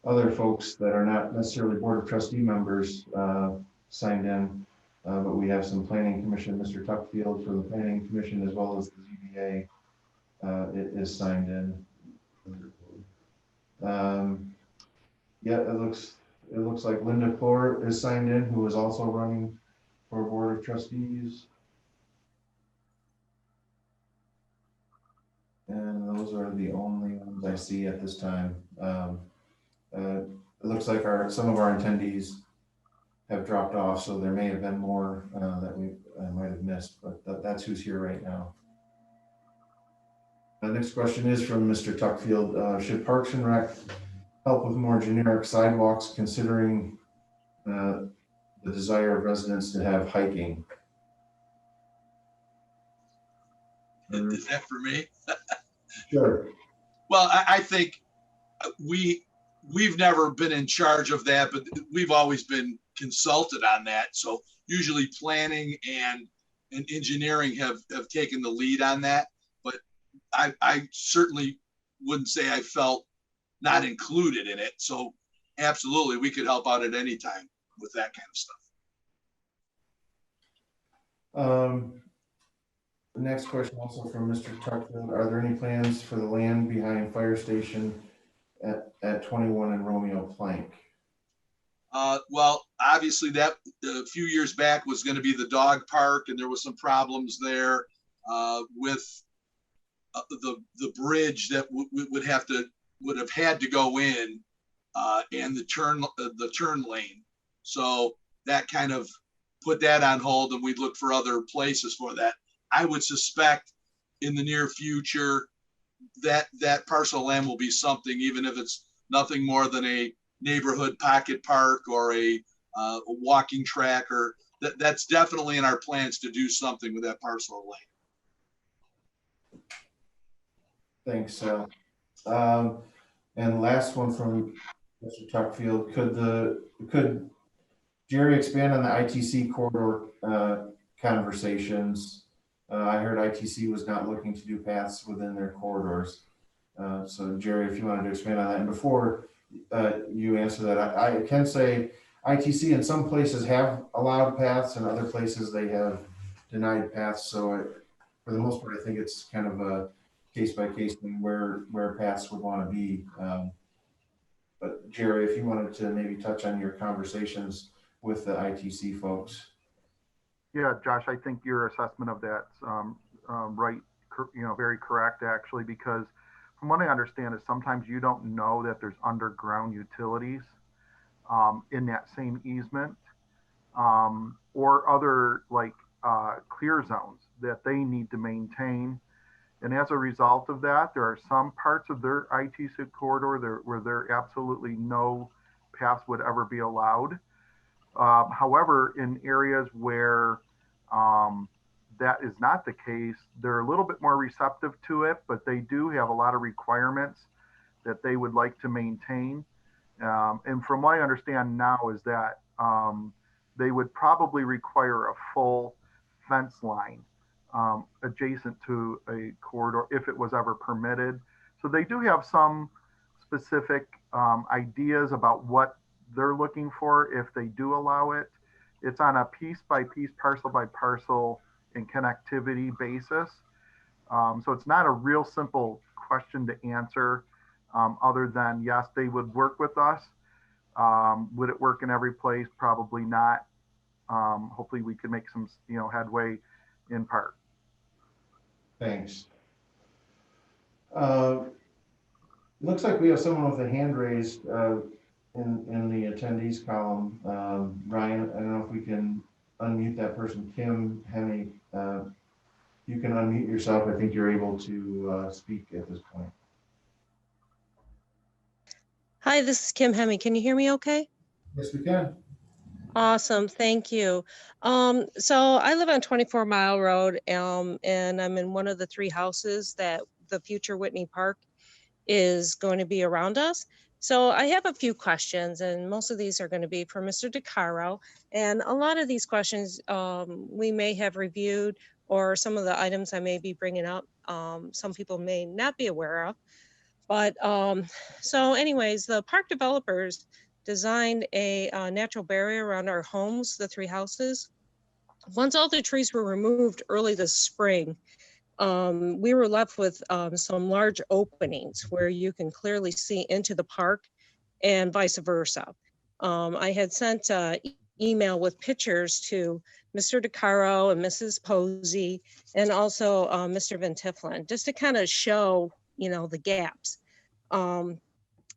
other folks that are not necessarily Board of Trustee members signed in, but we have some Planning Commission, Mr. Tuckfield from the Planning Commission, as well as the ZBA is signed in. Yeah, it looks like Linda Clore is signed in, who is also running for Board of Trustees. And those are the only ones I see at this time. It looks like some of our attendees have dropped off, so there may have been more that we might have missed, but that's who's here right now. The next question is from Mr. Tuckfield. Should Parks and Rec help with more generic sidewalks, considering the desire of residents to have hiking? Is that for me? Sure. Well, I think we've never been in charge of that, but we've always been consulted on that. So usually planning and engineering have taken the lead on that. But I certainly wouldn't say I felt not included in it. So absolutely, we could help out at any time with that kind of stuff. The next question also from Mr. Tuckfield. Are there any plans for the land behind fire station at 21 and Romeo Plank? Well, obviously that a few years back was going to be the dog park, and there was some problems there with the bridge that would have had to go in and the turn lane. So that kind of put that on hold, and we'd look for other places for that. I would suspect in the near future that parcel of land will be something, even if it's nothing more than a neighborhood pocket park or a walking track, or that's definitely in our plans to do something with that parcel of land. Thanks, Sal. And last one from Mr. Tuckfield. Could Gerry expand on the ITC corridor conversations? I heard ITC was not looking to do paths within their corridors. So Gerry, if you wanted to expand on that. And before you answer that, I can say ITC in some places have allowed paths, and other places they have denied paths. So for the most part, I think it's kind of a case by case thing where paths would want to be. But Gerry, if you wanted to maybe touch on your conversations with the ITC folks. Yeah, Josh, I think your assessment of that's right, very correct, actually, because from what I understand is sometimes you don't know that there's underground utilities in that same easement, or other like clear zones that they need to maintain. And as a result of that, there are some parts of their ITC corridor where there absolutely no paths would ever be allowed. However, in areas where that is not the case, they're a little bit more receptive to it, but they do have a lot of requirements that they would like to maintain. And from what I understand now is that they would probably require a full fence line adjacent to a corridor if it was ever permitted. So they do have some specific ideas about what they're looking for if they do allow it. It's on a piece by piece, parcel by parcel and connectivity basis. So it's not a real simple question to answer other than yes, they would work with us. Would it work in every place? Probably not. Hopefully we could make some, headway in part. Thanks. Looks like we have someone with a hand raised in the attendees column. Brian, I don't know if we can unmute that person. Kim Hemme, you can unmute yourself. I think you're able to speak at this point. Hi, this is Kim Hemme. Can you hear me okay? Yes, we can. Awesome, thank you. So I live on 24 Mile Road, and I'm in one of the 3 houses that the future Whitney Park is going to be around us. So I have a few questions, and most of these are going to be for Mr. DiCaro. And a lot of these questions we may have reviewed, or some of the items I may be bringing up, some people may not be aware of. But so anyways, the park developers designed a natural barrier around our homes, the 3 houses. Once all the trees were removed early this spring, we were left with some large openings where you can clearly see into the park and vice versa. I had sent an email with pictures to Mr. DiCaro and Mrs. Posey, and also Mr. Van Tiffelen, just to kind of show, the gaps.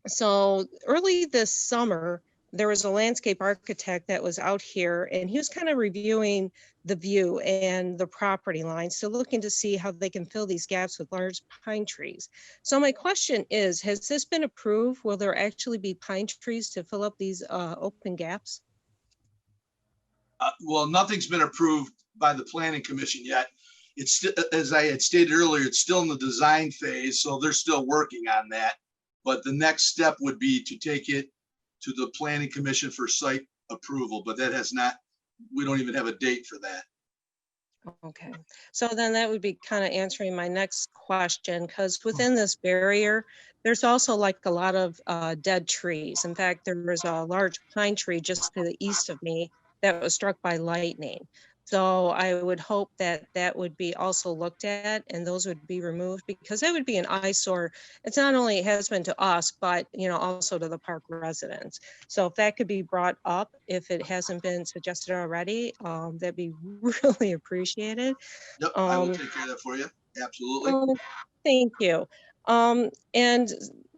So early this summer, there was a landscape architect that was out here, and he was kind of reviewing the view and the property lines, so looking to see how they can fill these gaps with large pine trees. So my question is, has this been approved? Will there actually be pine trees to fill up these open gaps? Well, nothing's been approved by the Planning Commission yet. It's, as I had stated earlier, it's still in the design phase, so they're still working on that. But the next step would be to take it to the Planning Commission for site approval, but that has not, we don't even have a date for that. Okay, so then that would be kind of answering my next question, because within this barrier, there's also like a lot of dead trees. In fact, there was a large pine tree just to the east of me that was struck by lightning. So I would hope that that would be also looked at and those would be removed, because that would be an eyesore. It's not only has been to us, but also to the park residents. So if that could be brought up, if it hasn't been suggested already, that'd be really appreciated. Yep, I will take care of that for you. Absolutely. Thank you. And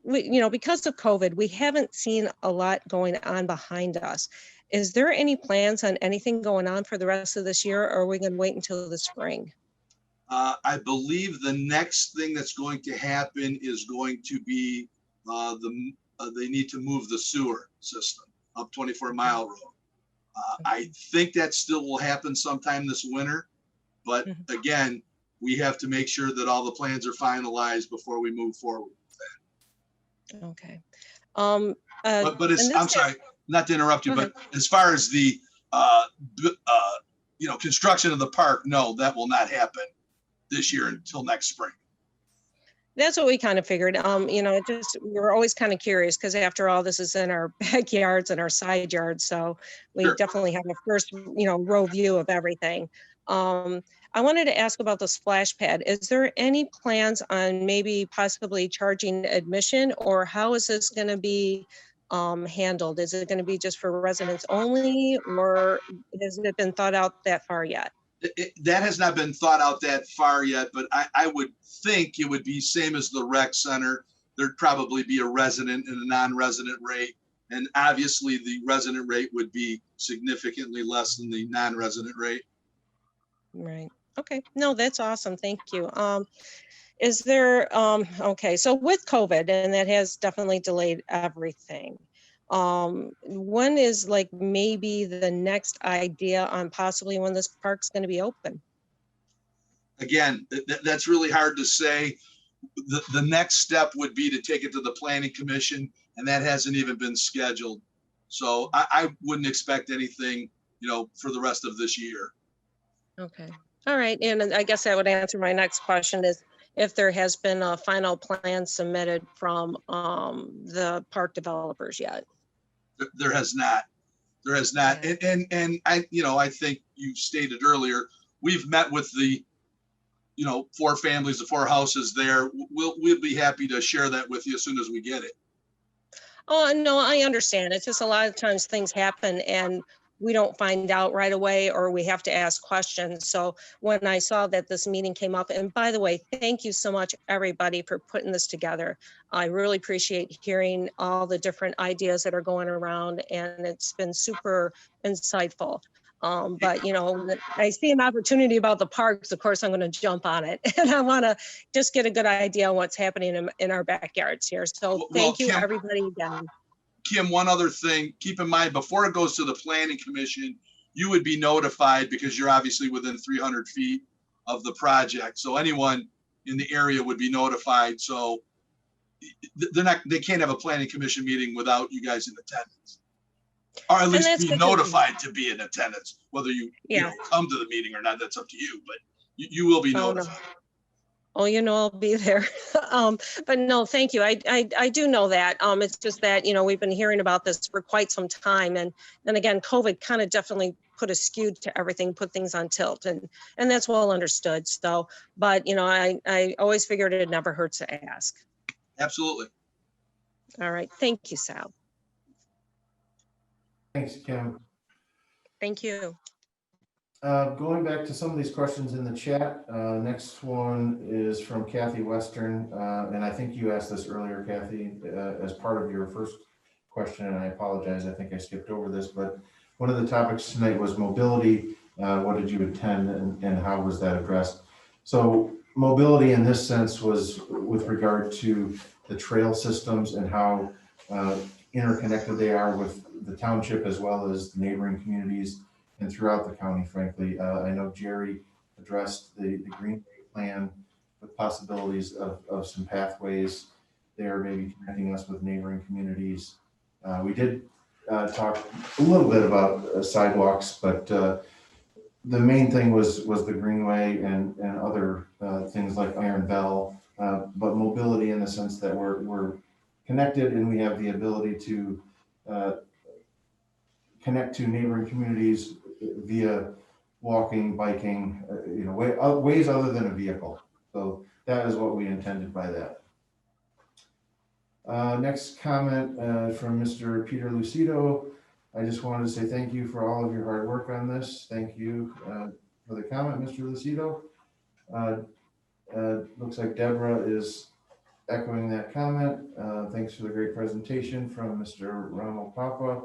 we, because of COVID, we haven't seen a lot going on behind us. Is there any plans on anything going on for the rest of this year, or are we going to wait until the spring? I believe the next thing that's going to happen is going to be they need to move the sewer system up 24 Mile Road. I think that still will happen sometime this winter, but again, we have to make sure that all the plans are finalized before we move forward with that. Okay. But it's, I'm sorry, not to interrupt you, but as far as the construction of the park, no, that will not happen this year until next spring. That's what we kind of figured. We were always kind of curious, because after all, this is in our backyards and our side yards, so we definitely have a first row view of everything. I wanted to ask about the splash pad. Is there any plans on maybe possibly charging admission, or how is this going to be handled? Is it going to be just for residents only, or has it been thought out that far yet? That has not been thought out that far yet, but I would think it would be same as the rec center. There'd probably be a resident and a non-resident rate. And obviously the resident rate would be significantly less than the non-resident rate. Right. Okay. No, that's awesome. Thank you. Is there, okay, so with COVID, and that has definitely delayed everything. When is like maybe the next idea on possibly when this park's going to be open? Again, that's really hard to say. The next step would be to take it to the planning commission, and that hasn't even been scheduled. So I wouldn't expect anything, for the rest of this year. Okay. All right. And I guess that would answer my next question is if there has been a final plan submitted from the park developers yet. There has not. There has not. And I think you stated earlier, we've met with the, 4 families, the 4 houses there. We'll be happy to share that with you as soon as we get it. Oh, no, I understand. It's just a lot of times things happen and we don't find out right away, or we have to ask questions. So when I saw that this meeting came up, and by the way, thank you so much, everybody, for putting this together. I really appreciate hearing all the different ideas that are going around, and it's been super insightful. But when I see an opportunity about the parks, of course, I'm going to jump on it. And I want to just get a good idea on what's happening in our backyards here. So thank you, everybody, again. Kim, one other thing, keep in mind, before it goes to the planning commission, you would be notified because you're obviously within 300 feet of the project. So anyone in the area would be notified. So they can't have a planning commission meeting without you guys in attendance. Or at least be notified to be in attendance, whether you come to the meeting or not, that's up to you, but you will be notified. No. Oh, I'll be there. But no, thank you. I do know that. It's just that, we've been hearing about this for quite some time. And then again, COVID kind of definitely put a skew to everything, put things on tilt. And that's well understood. So, but, I always figured it never hurts to ask. Absolutely. All right. Thank you, Sal. Thanks, Kim. Thank you. Going back to some of these questions in the chat, next one is from Kathy Western, and I think you asked this earlier, Kathy, as part of your first question, and I apologize, I think I skipped over this, but one of the topics tonight was mobility. What did you attend and how was that addressed? So mobility in this sense was with regard to the trail systems and how interconnected they are with the township as well as the neighboring communities and throughout the county, frankly. I know Gerry addressed the green plan with possibilities of some pathways there, maybe connecting us with neighboring communities. We did talk a little bit about sidewalks, but the main thing was the greenway and other things like Iron Bell, but mobility in the sense that we're connected and we have the ability to connect to neighboring communities via walking, biking, ways other than a vehicle. So that is what we intended by that. Next comment from Mr. Peter Lucido. I just wanted to say thank you for all of your hard work on this. Thank you for the comment, Mr. Lucido. Looks like Deborah is echoing that comment. Thanks for the great presentation from Mr. Ronald Papa.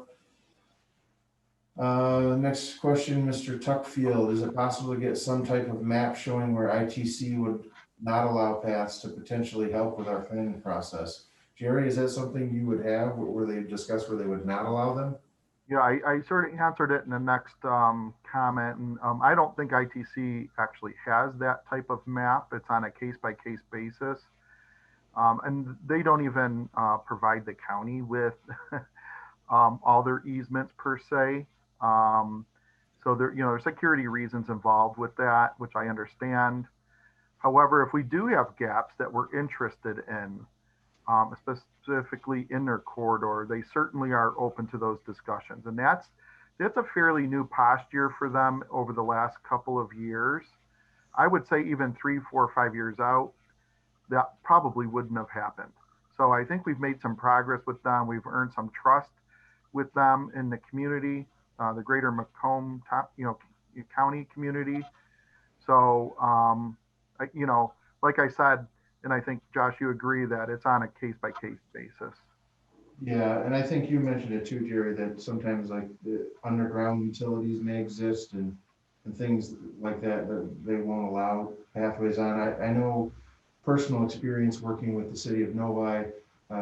Next question, Mr. Tuckfield. Is it possible to get some type of map showing where ITC would not allow paths to potentially help with our planning process? Gerry, is that something you would have where they discuss where they would not allow them? Yeah, I sort of answered it in the next comment. And I don't think ITC actually has that type of map. It's on a case-by-case basis. And they don't even provide the county with all their easements per se. So there's security reasons involved with that, which I understand. However, if we do have gaps that we're interested in, specifically in their corridor, they certainly are open to those discussions. And that's a fairly new posture for them over the last couple of years. I would say even 3, 4, 5 years out, that probably wouldn't have happened. So I think we've made some progress with them. We've earned some trust with them in the community, the greater Macomb county community So, you know, like I said, and I think Josh, you agree that it's on a case by case basis. Yeah, and I think you mentioned it too, Jerry, that sometimes like the underground utilities may exist and things like that, that they won't allow pathways on. I know personal experience working with the city of Novi,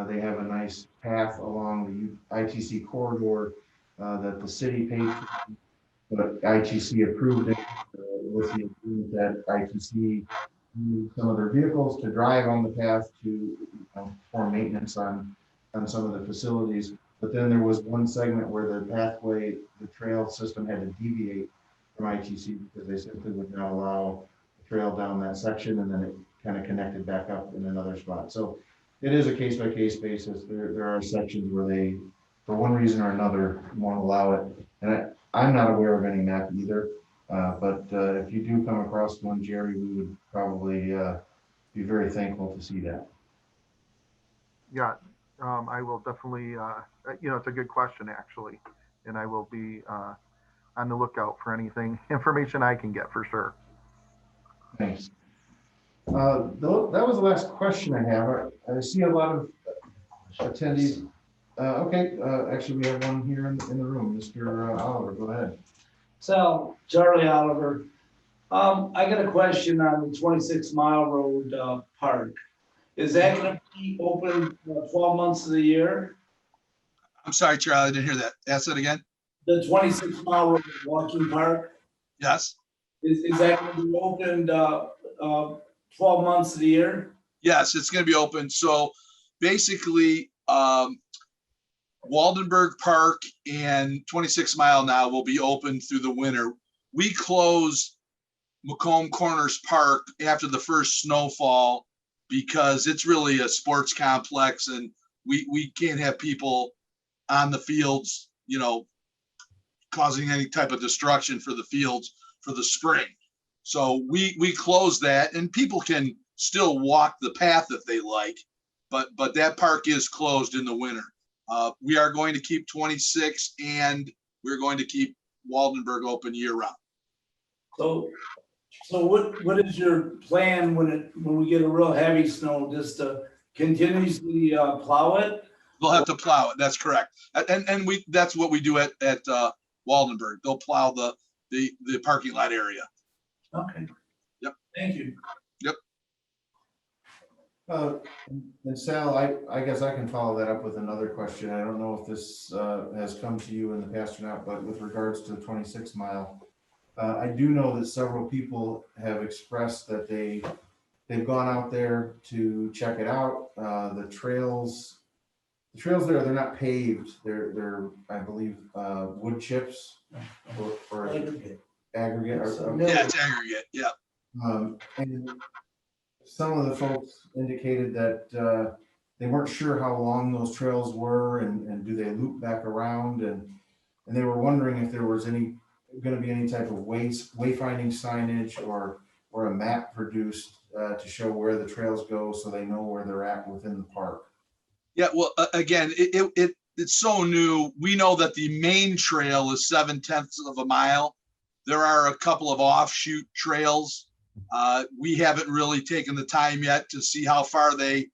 they have a nice path along the ITC corridor that the city paid for, but ITC approved it with the agreement that ITC use some of their vehicles to drive on the path to perform maintenance on some of the facilities. But then there was one segment where the pathway, the trail system had to deviate from ITC because they simply would not allow the trail down that section, and then it kind of connected back up in another spot. So it is a case by case basis. There are sections where they, for one reason or another, won't allow it. And I'm not aware of any map either. But if you do come across one, Jerry, we would probably be very thankful to see that. Yeah, I will definitely, you know, it's a good question actually. And I will be on the lookout for anything, information I can get for sure. Thanks. That was the last question I have. I see a lot of attendees. Okay, actually we have one here in the room. Mr. Oliver, go ahead. So, Charlie Oliver, I got a question on the 26 Mile Road Park. Is that gonna be open 12 months of the year? I'm sorry, Charlie, I didn't hear that. Ask it again. The 26 Mile Road Walking Park, Yes. is that gonna be opened 12 months of the year? Yes, it's going to be open. So basically, Waldenburg Park and 26 Mile now will be open through the winter. We closed Macomb Corners Park after the first snowfall because it's really a sports complex and we can't have people on the fields, you know, causing any type of destruction for the fields for the spring. So we closed that, and people can still walk the path if they like, but that park is closed in the winter. We are going to keep 26 and we're going to keep Waldenburg open year round. So what is your plan when we get a real heavy snow, just to continuously plow it? They'll have to plow it. That's correct. And that's what we do at Waldenburg. They'll plow the parking lot area. Okay. Yep. Thank you. Yep. And Sal, I guess I can follow that up with another question. I don't know if this has come to you in the past or not, but with regards to the 26 Mile, I do know that several people have expressed that they've gone out there to check it out. The trails there, they're not paved. They're I believe wood chips or aggregate. Yeah, it's aggregate. Yeah. And some of the folks indicated that they weren't sure how long those trails were and do they loop back around, and they were wondering if there was going to be any type of wayfinding signage or a map produced to show where the trails go so they know where they're at within the park. Yeah. Well, again, it's so new. We know that the main trail is 7/10 of a mile. There are a couple of offshoot trails. We haven't really taken the time yet to see how far they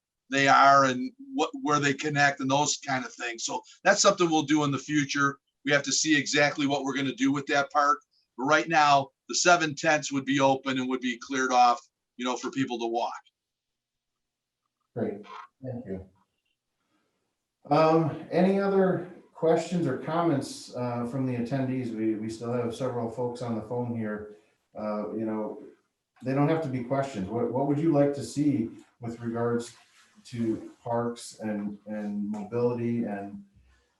are and where they connect and those kind of things. So that's something we'll do in the future. We have to see exactly what we're going to do with that park. But right now, the 7/10 would be open and would be cleared off, you know, for people to walk. Great, thank you. Any other questions or comments from the attendees? We still have several folks on the phone here. You know, they don't have to be questions. What would you like to see with regards to parks and mobility and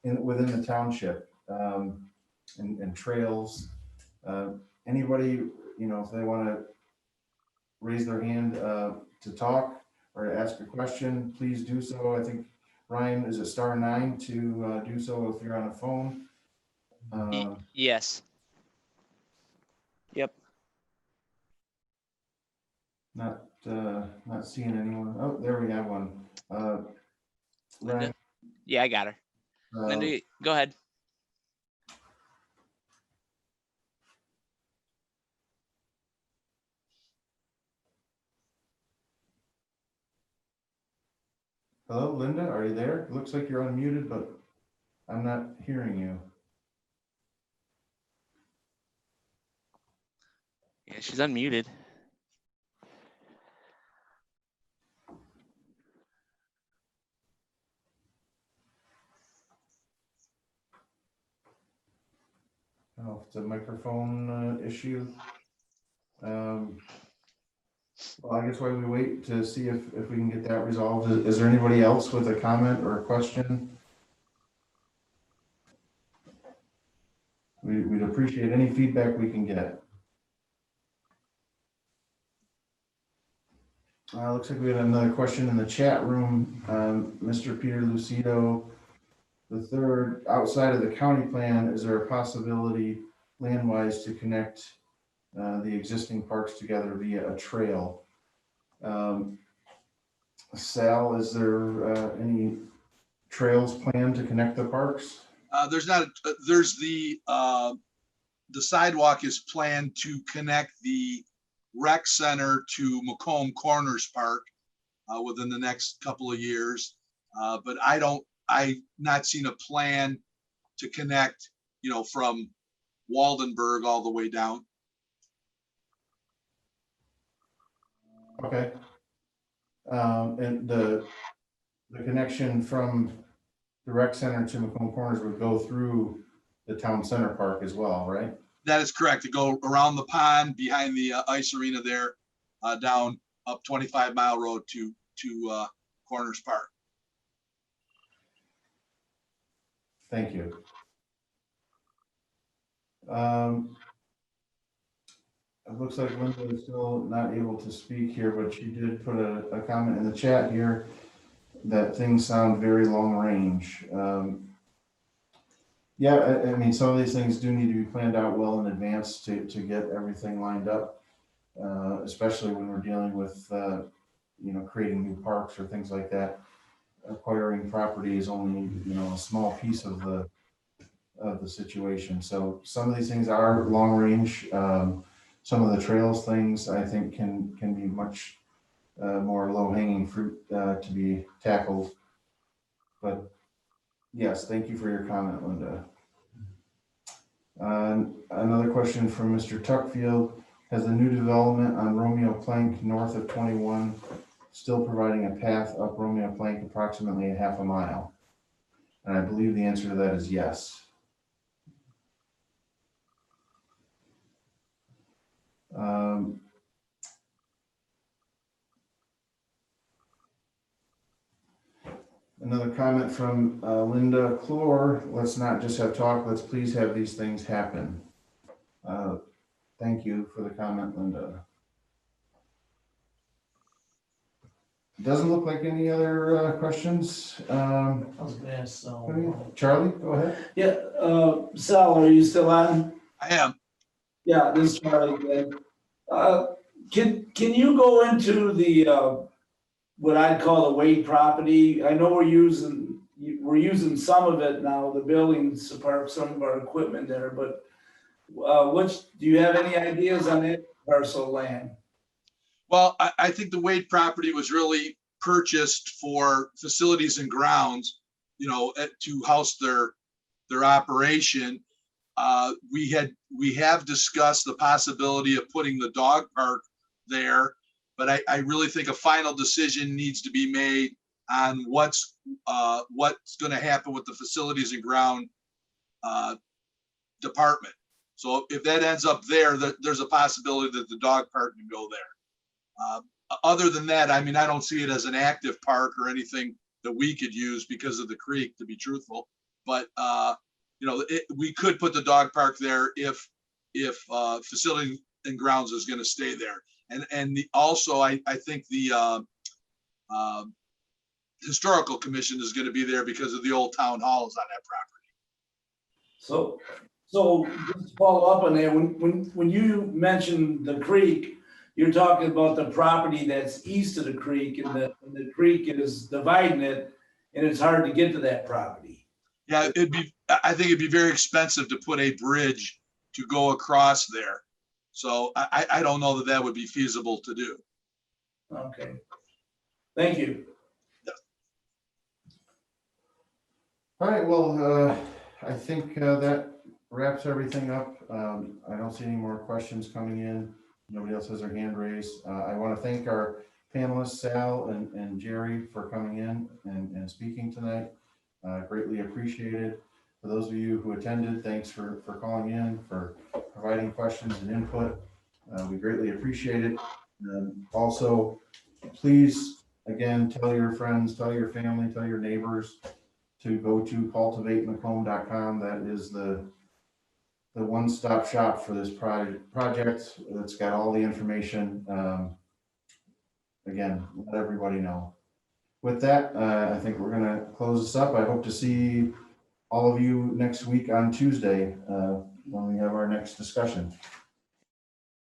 within the township and trails? Anybody, you know, if they want to raise their hand to talk or ask a question, please do so. I think Ryan is a *9 to do so if you're on a phone. Yes. Yep. Not seeing anyone. Oh, there we have one. Ryan, Yeah, I got her. Linda, go ahead. Hello, Linda, are you there? It looks like you're unmuted, but I'm not hearing you. Yeah, she's unmuted. Oh, it's a microphone issue. Well, I guess while we wait to see if we can get that resolved, is there anybody else with a comment or a question? We'd appreciate any feedback we can get. Looks like we had another question in the chat room. Mr. Peter Lucido III, outside of the county plan, is there a possibility land-wise to connect the existing parks together via a trail? Sal, is there any trails planned to connect the parks? There's not, there's the sidewalk is planned to connect the rec center to Macomb Corners Park within the next couple of years. But I've not seen a plan to connect, from Waldenburg all the way down. Okay. And the connection from the rec center to Macomb Corners would go through the town center park as well, right? That is correct. To go around the pond behind the ice arena there, down up 25 Mile Road to Corners Park. Thank you. It looks like Linda is still not able to speak here, but she did put a comment in the chat here that things sound very long range. Yeah, I mean, some of these things do need to be planned out well in advance to get everything lined up, especially when we're dealing with, creating new parks or things like that. Acquiring property is only, a small piece of the situation. So some of these things are long range. Some of the trails things I think can be much more low hanging fruit to be tackled. But yes, thank you for your comment, Linda. Another question from Mr. Tuckfield. Has the new development on Romeo Plank north of 21 still providing a path up Romeo Plank approximately a half a mile? And I believe the answer to that is yes. Another comment from Linda Clore. Let's not just have talk, let's please have these things happen. Thank you for the comment, Linda. Doesn't look like any other questions. I was gonna ask Sal. Charlie, go ahead. Yeah, Sal, are you still on? I am. Yeah, this is Charlie again. Can you go into the, what I'd call the Wade property? I know we're using some of it now, the buildings to park some of our equipment there, but do you have any ideas on that parcel of land? Well, I think the Wade property was really purchased for facilities and grounds, to house their operation. We have discussed the possibility of putting the dog park there, but I really think a final decision needs to be made on what's going to happen with the facilities and ground department. So if that ends up there, there's a possibility that the dog park can go there. Other than that, I mean, I don't see it as an active park or anything that we could use because of the creek, to be truthful. But we could put the dog park there if facility and grounds is going to stay there. And also, I think the historical commission is going to be there because of the old town halls on that property. So just to follow up on that, when you mentioned the creek, you're talking about the property that's east of the creek, and the creek is dividing it, and it's hard to get to that property. Yeah, I think it'd be very expensive to put a bridge to go across there. So I don't know that would be feasible to do. Okay. Thank you. All right, well, I think that wraps everything up. I don't see any more questions coming in. Nobody else has their hand raised. I want to thank our panelists, Sal and Gerry, for coming in and speaking tonight. Greatly appreciated. For those of you who attended, thanks for calling in, for providing questions and input. We greatly appreciate it. Also, please, again, tell your friends, tell your family, tell your neighbors to go to cultivatemacomb.com. That is the one-stop shop for this project. It's got all the information. Again, let everybody know. With that, I think we're going to close this up. I hope to see all of you next week on Tuesday when we have our next discussion.